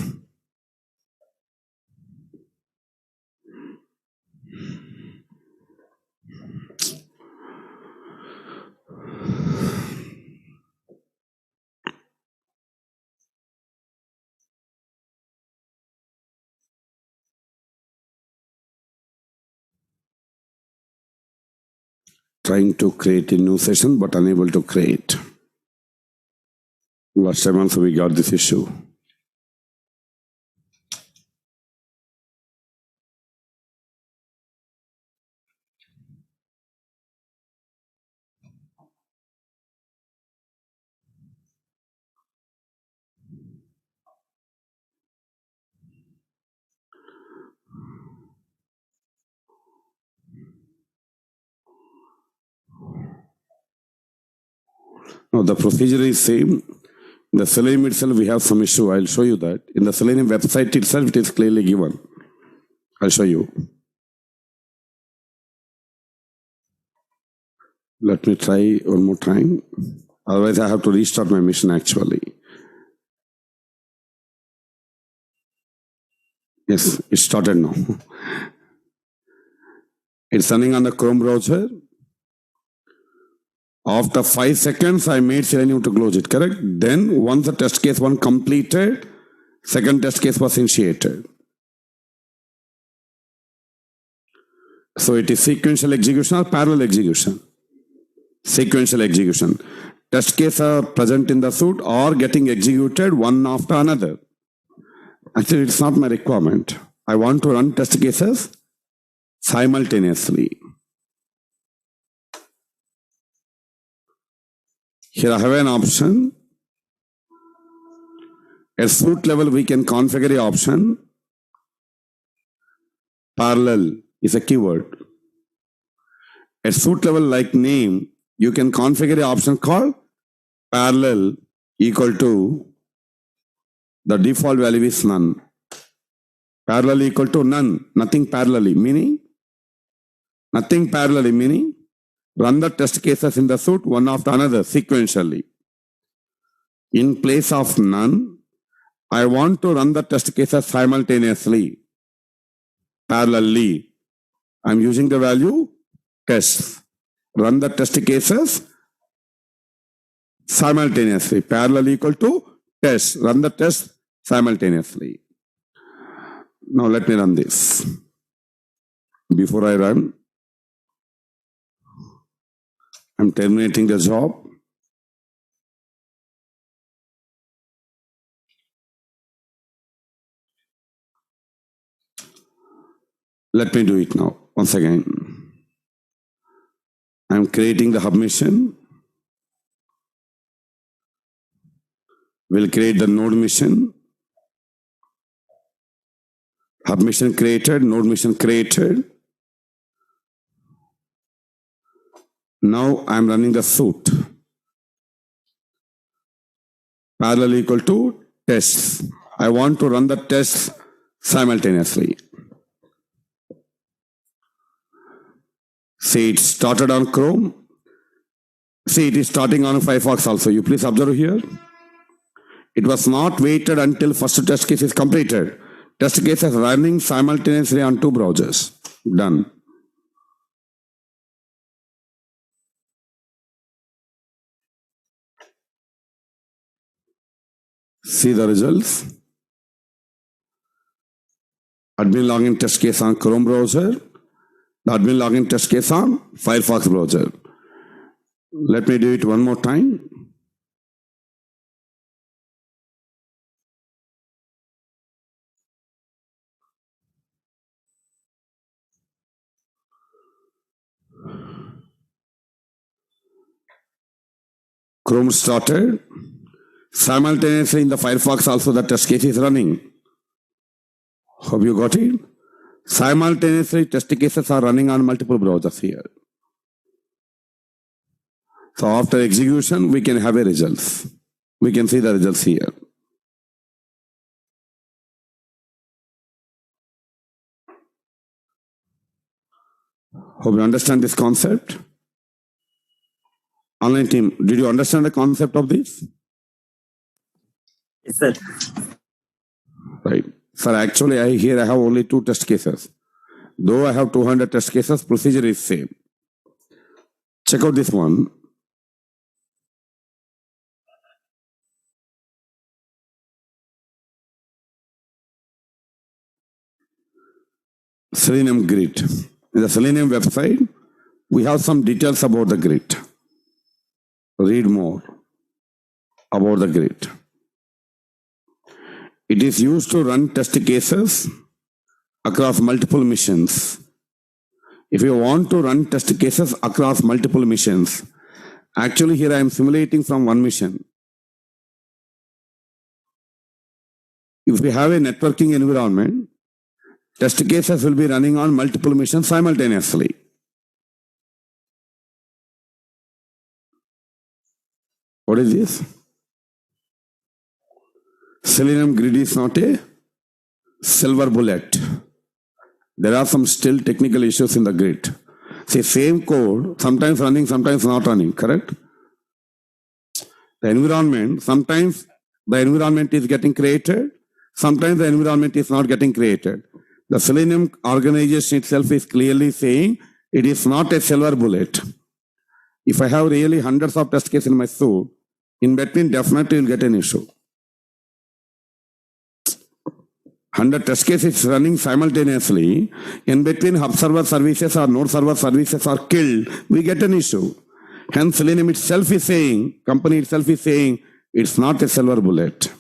Trying to create a new session, but unable to create. Last time also we got this issue. Now the procedure is same. In the Selenium itself, we have some issue. I'll show you that. In the Selenium website itself, it is clearly given. I'll show you. Let me try one more time. Otherwise, I have to restart my mission actually. Yes, it started now. It's running on the Chrome browser. After 5 seconds, I made Selenium to close it, correct? Then, once the test case 1 completed, second test case was initiated. So it is sequential execution or parallel execution? Sequential execution. Test cases are present in the suite or getting executed one after another. Actually, it's not my requirement. I want to run test cases simultaneously. Here I have an option. At suite level, we can configure the option. Parallel is a keyword. At suite level, like name, you can configure the option called parallel equal to the default value is none. Parallel equal to none, nothing parallelly, meaning nothing parallelly, meaning run the test cases in the suite one after another sequentially. In place of none, I want to run the test cases simultaneously, parallelly. I'm using the value test. Run the test cases simultaneously. Parallel equal to test. Run the test simultaneously. Now let me run this. Before I run, I'm terminating the job. Let me do it now. Once again, I'm creating the hub mission. We'll create the node mission. Hub mission created, node mission created. Now I'm running the suite. Parallel equal to tests. I want to run the tests simultaneously. See, it started on Chrome. See, it is starting on Firefox also. You please observe here. It was not waited until first test case is completed. test cases running simultaneously on two browsers. Done. See the results. Admin login test case on Chrome browser. The admin login test case on Firefox browser. Let me do it one more time. Chrome started. Simultaneously in the Firefox also the test case is running. Have you got it? Simultaneously test cases are running on multiple browsers here. So after execution, we can have a results. We can see the results here. Hope you understand this concept. Online team, did you understand the concept of this? Yes, sir. Right. Sir, actually, here I have only 2 test cases. Though I have 200 test cases, procedure is same. Check out this one. Selenium grid. In the Selenium website, we have some details about the grid. Read more about the grid. It is used to run test cases across multiple missions. If you want to run test cases across multiple missions, actually here I am simulating from one mission. If we have a networking environment, test cases will be running on multiple missions simultaneously. What is this? Selenium grid is not a silver bullet. There are some still technical issues in the grid. See, same code, sometimes running, sometimes not running, correct? The environment, sometimes the environment is getting created, sometimes the environment is not getting created. The Selenium organization itself is clearly saying it is not a silver bullet. If I have really hundreds of test cases in my suite, in between definitely will get an issue. 100 test cases running simultaneously, in between hub server services or node server services are killed, we get an issue. Hence Selenium itself is saying, company itself is saying, it's not a silver bullet.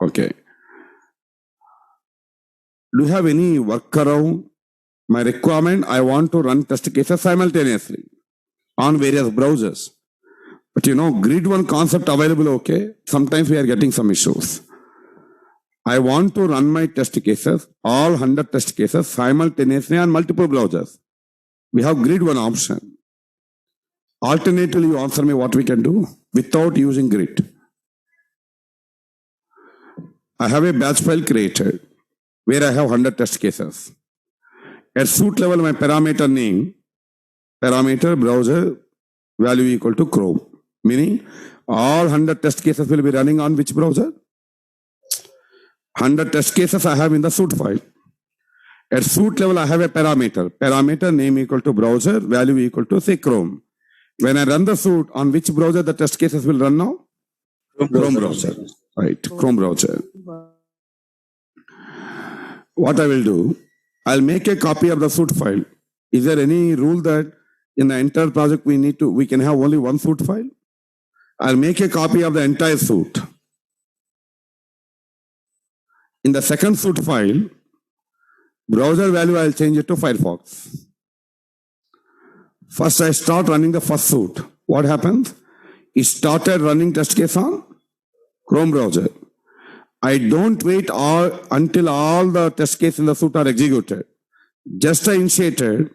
Okay. Do you have any workaround? My requirement, I want to run test cases simultaneously on various browsers. But you know, grid one concept available, okay? Sometimes we are getting some issues. I want to run my test cases, all 100 test cases simultaneously on multiple browsers. We have grid one option. Alternatively, you answer me what we can do without using grid. I have a batch file created where I have 100 test cases. At suite level, my parameter name, parameter browser value equal to Chrome. Meaning, all 100 test cases will be running on which browser? 100 test cases I have in the suite file. At suite level, I have a parameter. Parameter name equal to browser, value equal to say Chrome. When I run the suite, on which browser the test cases will run now? Chrome browser. Right, Chrome browser. What I will do, I'll make a copy of the suite file. Is there any rule that in the entire project we can have only one suite file? I'll make a copy of the entire suite. In the second suite file, browser value I'll change it to Firefox. First I start running the first suite. What happens? It started running test case on Chrome browser. I don't wait until all the test cases in the suite are executed. Just I initiated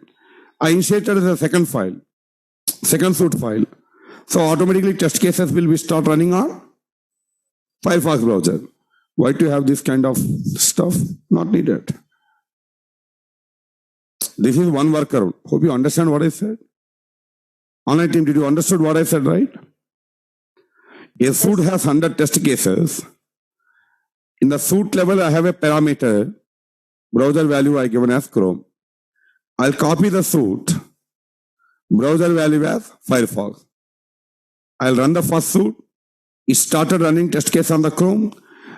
the second file, second suite file. So automatically test cases will be start running on Firefox browser. Why do you have this kind of stuff? Not needed. This is one workaround. Hope you understand what I said. Online team, did you understand what I said, right? A suite has 100 test cases. In the suit level, I have a parameter, browser value I given as Chrome. I'll copy the suit, browser value as Firefox. I'll run the first suit. It started running test case on the Chrome.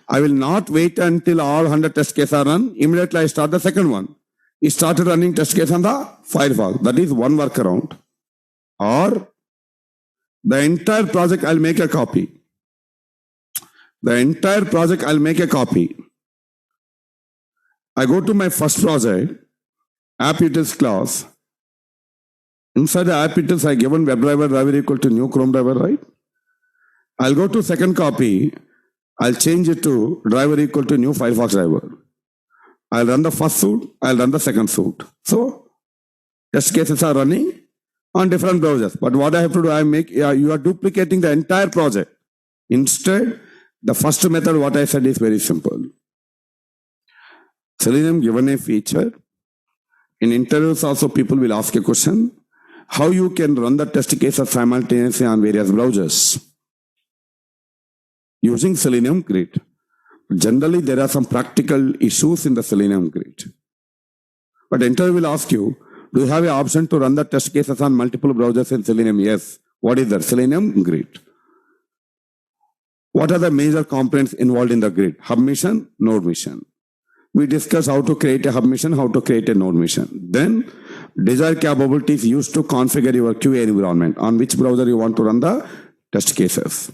I will not wait until all 100 test cases are run. Immediately I start the second one. It started running test case on the Firefox. That is one workaround. Or the entire project I'll make a copy. The entire project I'll make a copy. I go to my first project, app utils class. Inside the app utils, I given WebDriver driver equal to new Chrome driver, right? I'll go to second copy. I'll change it to driver equal to new Firefox driver. I'll run the first suit. I'll run the second suit. So test cases are running on different browsers. But what I have to do, you are duplicating the entire project. Instead, the first method, what I said is very simple. Selenium given a feature. In interviews also, people will ask a question. How you can run the test cases simultaneously on various browsers? Using Selenium Grid. Generally, there are some practical issues in the Selenium Grid. But interview will ask you, do you have an option to run the test cases on multiple browsers in Selenium? Yes. What is that? Selenium Grid. What are the major components involved in the grid? Hub mission, node mission. We discuss how to create a hub mission, how to create a node mission. Then, desired capabilities used to configure your QA environment, on which browser you want to run the test cases.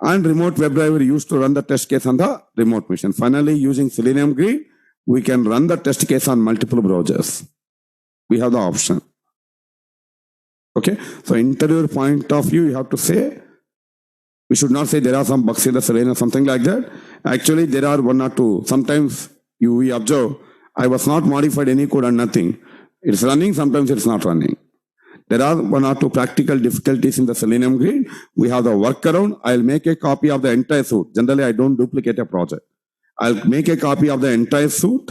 And remote WebDriver used to run the test case on the remote mission. Finally, using Selenium Grid, we can run the test case on multiple browsers. We have the option. Okay, so interviewer point of view, you have to say, we should not say there are some bugs in the Selenium or something like that. Actually, there are one or two. Sometimes we observe, I was not modified any code and nothing. It's running, sometimes it's not running. There are one or two practical difficulties in the Selenium Grid. We have the workaround. I'll make a copy of the entire suite. Generally, I don't duplicate a project. I'll make a copy of the entire suite.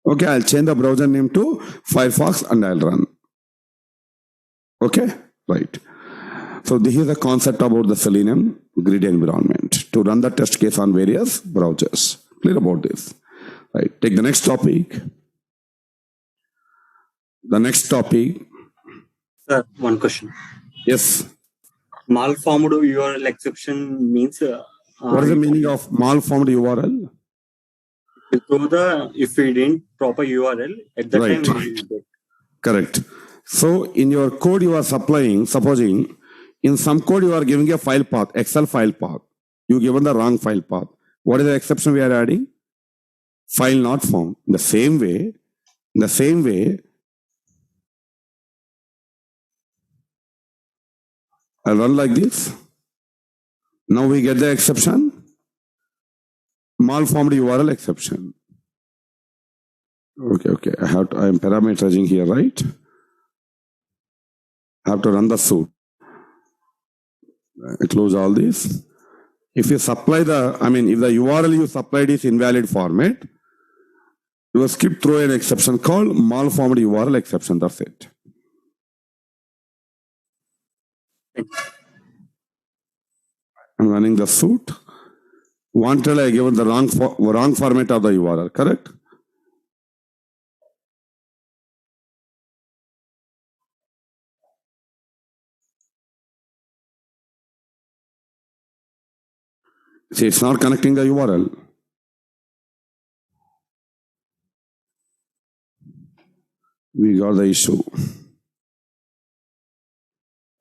Okay, I'll change the browser name to Firefox and I'll run. Okay, right. So this is the concept about the Selenium Grid environment to run the test case on various browsers. Clear about this? Right. Take the next topic. The next topic. Sir, one question. Yes. Malformed URL exception means. What is the meaning of malformed URL? If we didn't proper URL at that Right. time, we will get. Correct. So in your code you are supplying, supposing in some code you are giving a file path, Excel file path. You given the wrong file path. What is the exception we are adding? File not found. In the same way, I'll run like this. Now we get the exception. Malformed URL exception. Okay. I am parameterizing here, right? I have to run the suit. I close all this. If you supply if the URL you supplied is invalid format, you will skip through an exception called malformed URL exception. That's it. I'm running the suit. Wanted I given the wrong format of the URL, correct? See, it's not connecting the URL. We got the issue.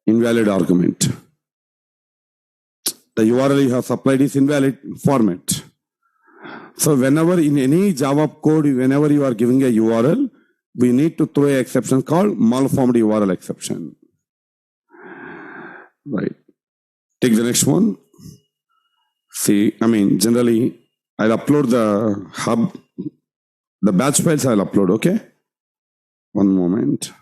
Invalid argument. The URL you have supplied is invalid format. So whenever in any Java code, whenever you are giving a URL, we need to throw an exception called malformed URL exception. Right. Take the next one. See, generally, I'll upload the hub, the batch files I'll upload, okay? One moment.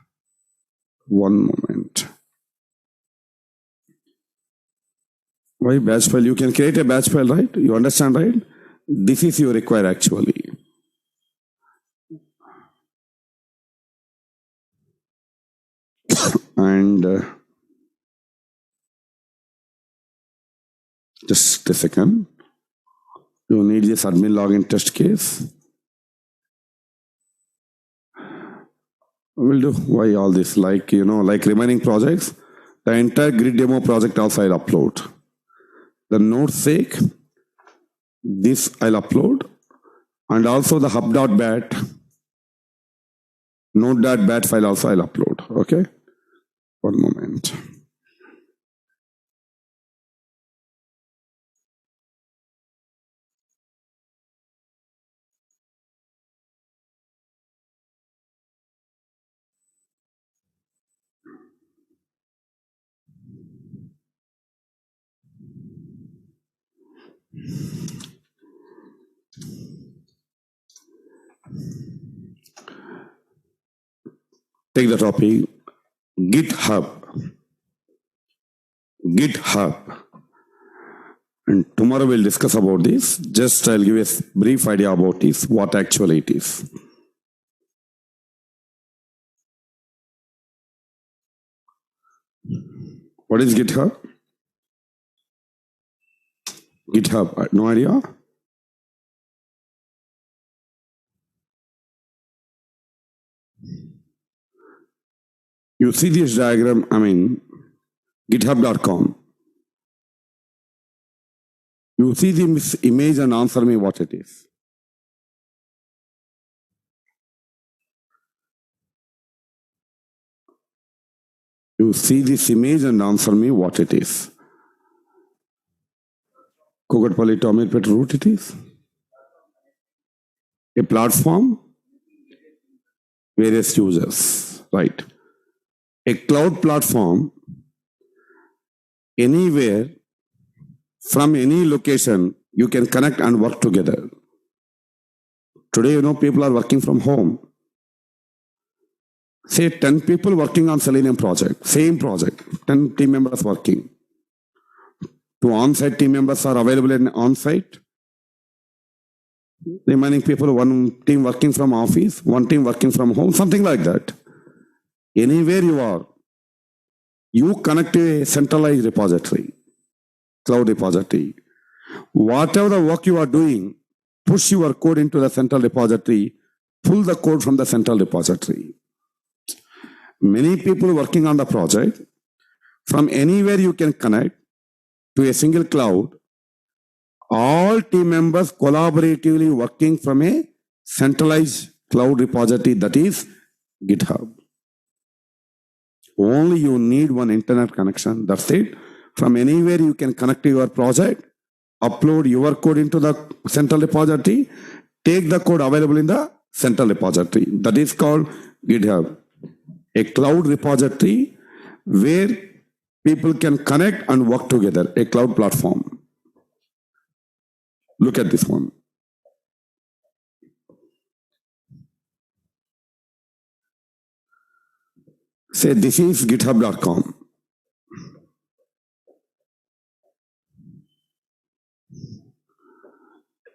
Why batch file? You can create a batch file, right? You understand, right? This is you require actually. And just a second. You need this admin login test case. We'll do why all this, like remaining projects, the entire grid demo project also I'll upload. The node's sake, this I'll upload, and also the hub.bat, node.bat file also I'll upload. Okay, one moment. Take the topic, GitHub. And tomorrow we'll discuss about this. Just I'll give a brief idea about this, what actually it is. What is GitHub? GitHub, no idea? You see this diagram, github.com. You see this image and answer me what it is. You see this image and answer me what it is. Kokatpalli Tomirpet route it is. A platform, various users, right? A cloud platform, anywhere, from any location, you can connect and work together. Today, people are working from home. Say 10 people working on Selenium project, same project, 10 team members working. Two on-site team members are available in on-site. Remaining people, one team working from office, one team working from home, something like that. Anywhere you are, you connect to a centralized repository, cloud repository. Whatever the work you are doing, push your code into the central repository, pull the code from the central repository. Many people working on the project, from anywhere you can connect to a single cloud, all team members collaboratively working from a centralized cloud repository, that is GitHub. Only you need one internet connection, that's it. From anywhere you can connect to your project, upload your code into the central repository, take the code available in the central repository. That is called GitHub. A cloud repository where people can connect and work together, a cloud platform. Look at this one. Say this is github.com.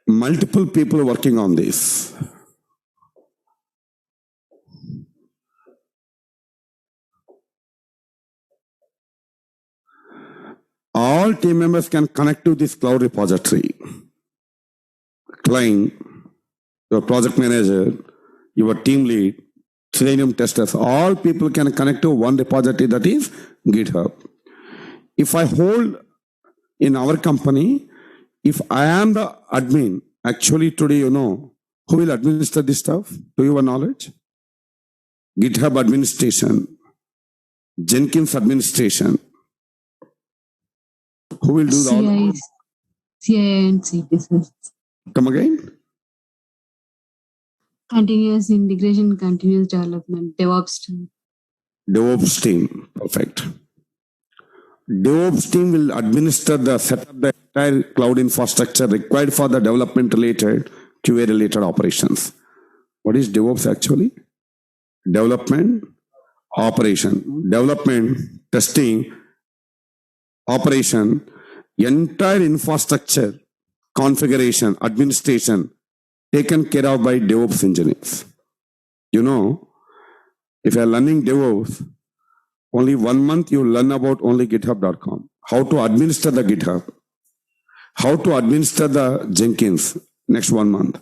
Multiple people working on this. All team members can connect to this cloud repository. Client, your project manager, your team lead, Selenium testers, all people can connect to one repository, that is GitHub. If I hold in our company, if I am the admin, actually today who will administer this stuff, to your knowledge? GitHub administration, Jenkins administration. Who will do all? CI and CTC. Come again? Continuous integration, continuous development, DevOps team. DevOps team, perfect. DevOps team will administer the setup, the entire cloud infrastructure required for the development related, QA related operations. What is DevOps actually? Development, operation. Development, testing, operation, entire infrastructure, configuration, administration, taken care of by DevOps engineers. If you are learning DevOps, only 1 month you learn about only github.com, how to administer the GitHub. how to administer the Jenkins next 1 month,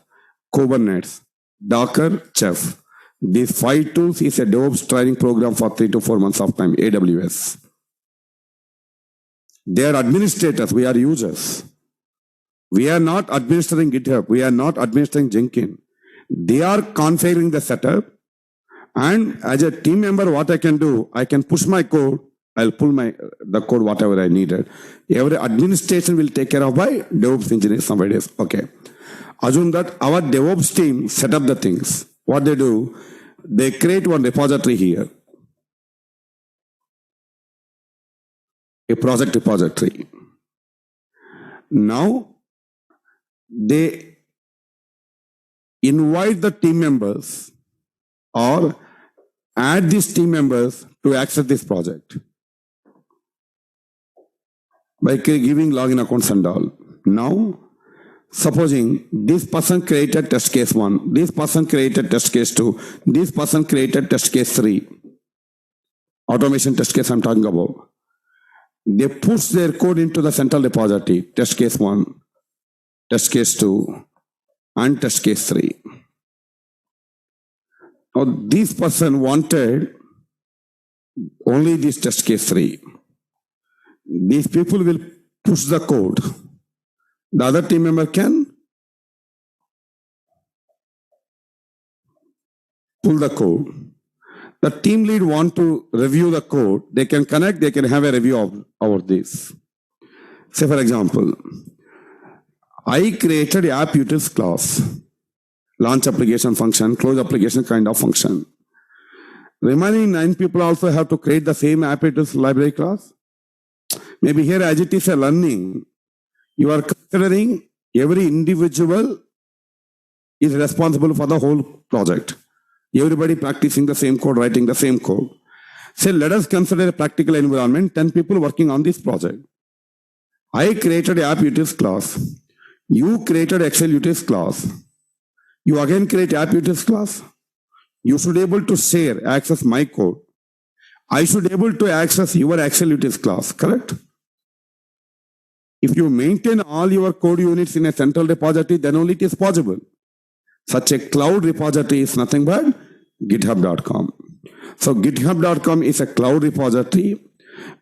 Kubernetes, Docker, Chef. These 5 tools is a DevOps training program for 3 to 4 months of time, AWS. They are administrators, we are users. We are not administering GitHub, we are not administering Jenkins. They are configuring the setup, and as a team member, what I can do, I can push my code, I'll pull the code whatever I needed. Every administration will take care of by DevOps engineers somebody else. Okay. Assume that our DevOps team set up the things. What they do, they create one repository here. A project repository. Now, they invite the team members or add these team members to access this project by giving login accounts and all. Now, supposing this person created test case 1, this person created test case 2, this person created test case 3. Automation test case I'm talking about. They push their code into the central repository, test case 1, test case 2, and test case 3. Now, this person wanted only this test case 3. These people will push the code. The other team member can pull the code. The team lead want to review the code. They can connect, they can have a review of this. Say for example, I created app utils class, launch application function, close application kind of function. Remaining 9 people also have to create the same app utils library class. Maybe here as it is a learning, you are considering every individual is responsible for the whole project. Everybody practicing the same code, writing the same code. Say, let us consider a practical environment, 10 people working on this project. I created app utils class. You created Excel utils class. You again create app utils class. You should be able to share, access my code. I should be able to access your Excel utils class, correct? If you maintain all your code units in a central repository, then only it is possible. Such a cloud repository is nothing but github.com. So github.com is a cloud repository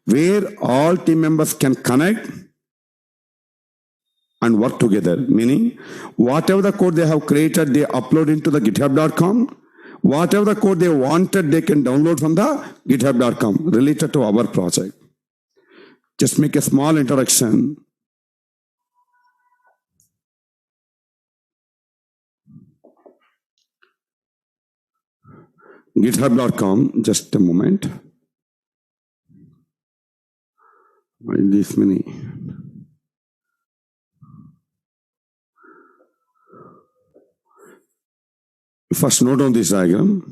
where all team members can connect and work together. Meaning, whatever the code they have created, they upload into the github.com. Whatever the code they wanted, they can download from the github.com related to our project. Just make a small introduction. github.com, just a moment. Why this many? First note on this diagram.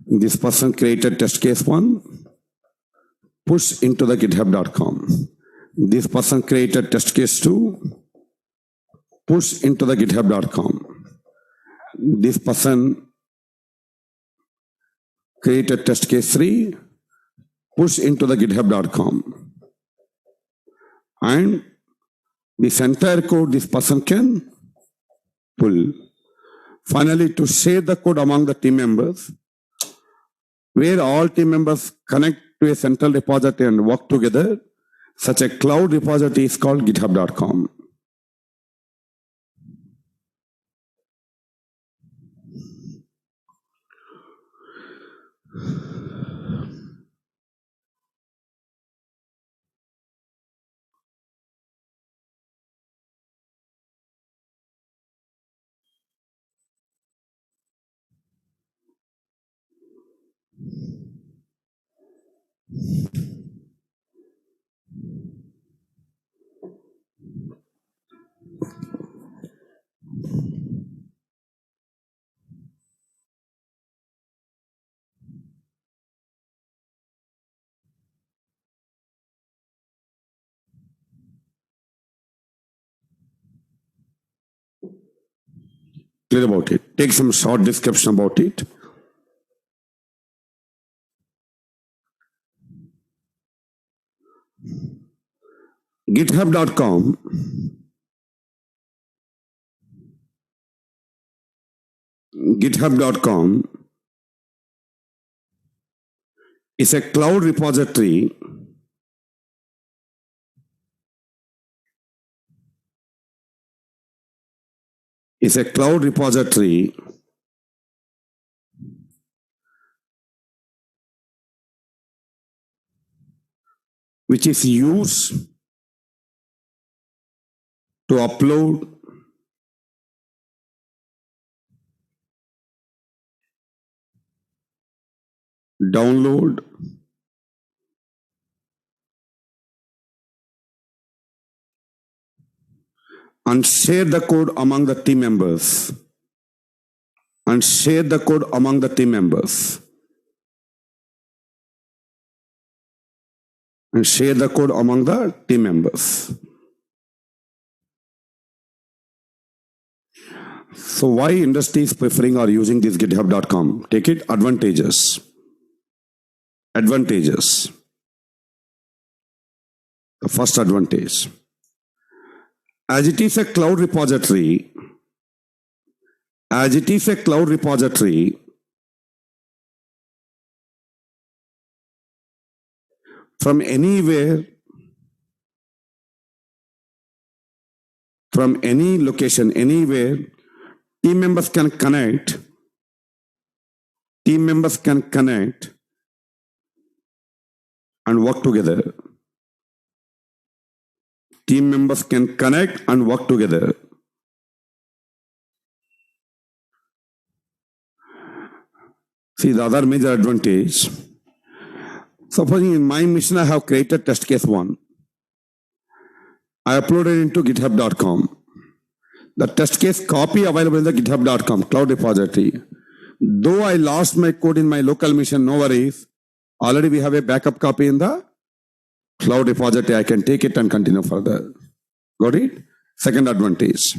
This person created test case 1, push into the github.com. This person created test case 2, push into the github.com. This person created test case 3, push into the github.com. And this entire code this person can pull. Finally, to share the code among the team members, where all team members connect to a central repository and work together, such a cloud repository is called github.com. Clear about it. Take some short description about it. GitHub.com GitHub.com is a cloud repository which is used to upload download and share the code among the team members. And share the code among the team members. And share the code among the team members. So why industry is preferring or using this GitHub.com? Take it, advantages. Advantages. The first advantage. As it is a cloud repository, from anywhere, from any location, anywhere, team members can connect. And work together. Team members can connect and work together. See the other major advantage. Supposing in my mission I have created test case 1. I uploaded into github.com. The test case copy available in the github.com cloud repository. Though I lost my code in my local mission, no worries. Already we have a backup copy in the cloud repository. I can take it and continue further. Got it? Second advantage.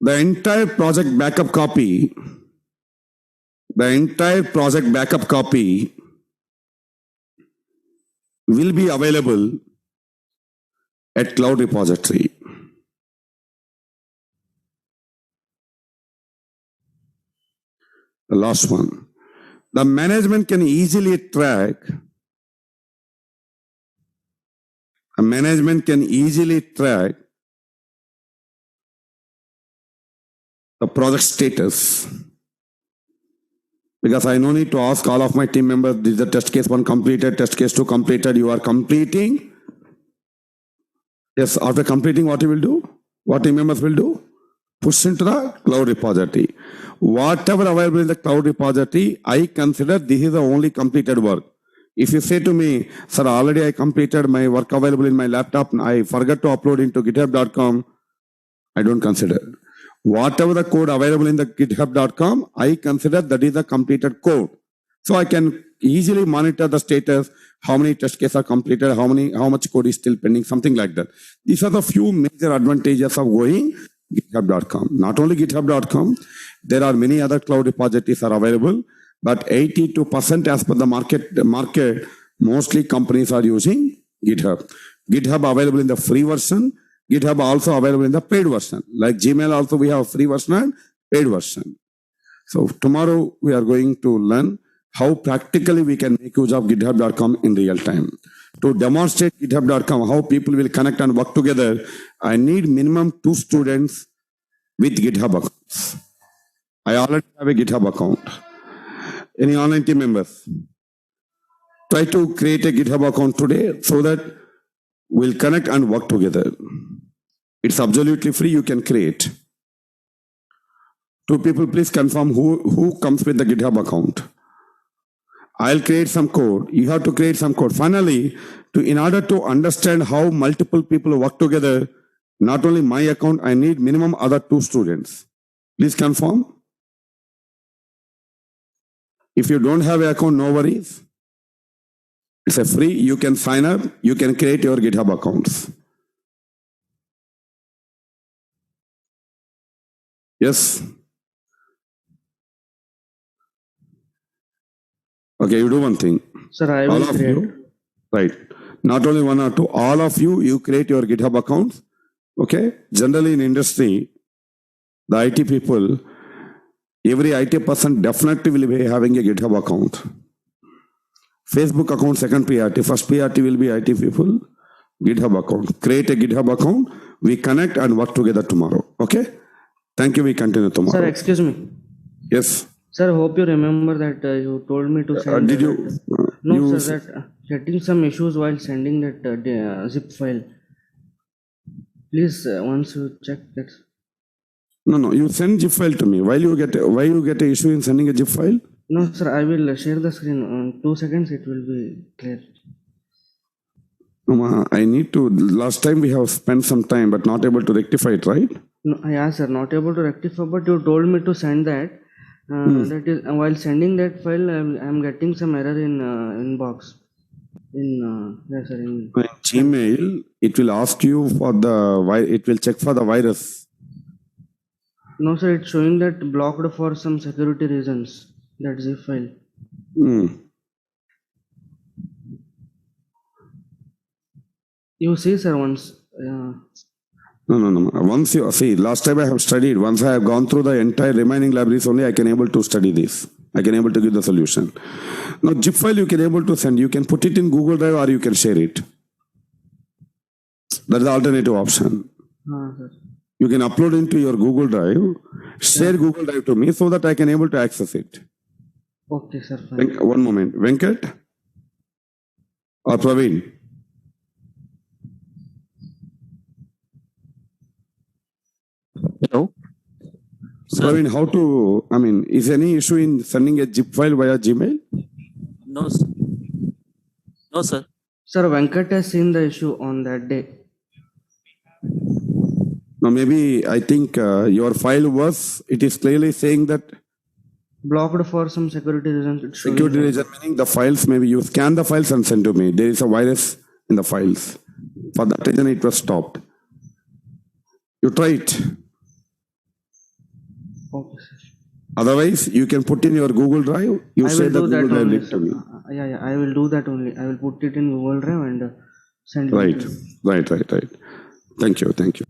The entire project backup copy will be available at cloud repository. The last one. The management can easily track the project status. Because I no need to ask all of my team members, is the test case 1 completed, test case 2 completed, you are completing. Yes, after completing, what you will do? What team members will do? Push into the cloud repository. Whatever available in the cloud repository, I consider this is the only completed work. If you say to me, sir, already I completed my work available in my laptop, I forgot to upload into github.com, I don't consider. Whatever the code available in the github.com, I consider that is the completed code. So I can easily monitor the status, how many test cases are completed, how much code is still pending, something like that. These are the few major advantages of going github.com. Not only github.com, there are many other cloud repositories are available, but 82% as per the market, mostly companies are using GitHub. GitHub available in the free version, GitHub also available in the paid version. Like Gmail also we have free version and paid version. So tomorrow we are going to learn how practically we can make use of github.com in real time. To demonstrate github.com, how people will connect and work together, I need minimum 2 students with GitHub accounts. I already have a GitHub account. Any online team members? Try to create a GitHub account today so that we'll connect and work together. It's absolutely free, you can create. 2 people, please confirm who comes with the GitHub account. I'll create some code. You have to create some code. Finally, in order to understand how multiple people work together, not only my account, I need minimum other 2 students. Please confirm. If you don't have an account, no worries. It's a free, you can sign up, you can create your GitHub accounts. Yes. Okay, you do one thing. Sir, I All will of create. you, right. Not only one or two, all of you, you create your GitHub accounts. Okay. Generally in industry, the IT people, every IT person definitely will be having a GitHub account. Facebook account, second priority. First priority will be IT people. GitHub account. Create a GitHub account. We connect and work together tomorrow. Okay. Thank you. We continue tomorrow. Sir, excuse me. Yes. Sir, hope you remember that you told me to send. Did you? No, you sir, that getting some issues while sending that zip file. Please, once you check that. No. You send zip file to me. Why you get an issue in sending a zip file? No, sir, I will share the screen. 2 seconds, it will be clear. I need to. Last time we have spent some time, but not able to rectify it, right? No, yeah, sir, not able to rectify, but you told me to send that. That is, while sending that file, I'm getting some error in inbox. Yes, sir. In Gmail, it will ask you for it will check for the virus. No, sir, it's showing that blocked for some security reasons. That zip file. You see, sir, once. No. Once you see, last time I have studied, once I have gone through the entire remaining libraries only, I can able to study this. I can able to give the solution. Now, zip file you can able to send. You can put it in Google Drive or you can share it. That is the alternative option. Sir. You can upload into your Google Drive, share Google Drive to me so that I can able to access it. Okay, sir. Fine. One moment. Venkat or Praveen? Hello. Praveen, how to, is any issue in sending a zip file via Gmail? No, sir. No, sir. Sir, Venkat has seen the issue on that day. Now, maybe I think your file it is clearly saying that Blocked for some security reasons. It's showing security that. reason, meaning the files, maybe you scan the files and send to me. There is a virus in the files. For that reason, it was stopped. You try it. Okay, sir. Otherwise, you can put in your Google Drive. You I share will the do that Google Drive only, link sir. to me. Yeah, I will do that only. I will put it in Google Drive and send it Right. to you. Right. Thank you. Thanks.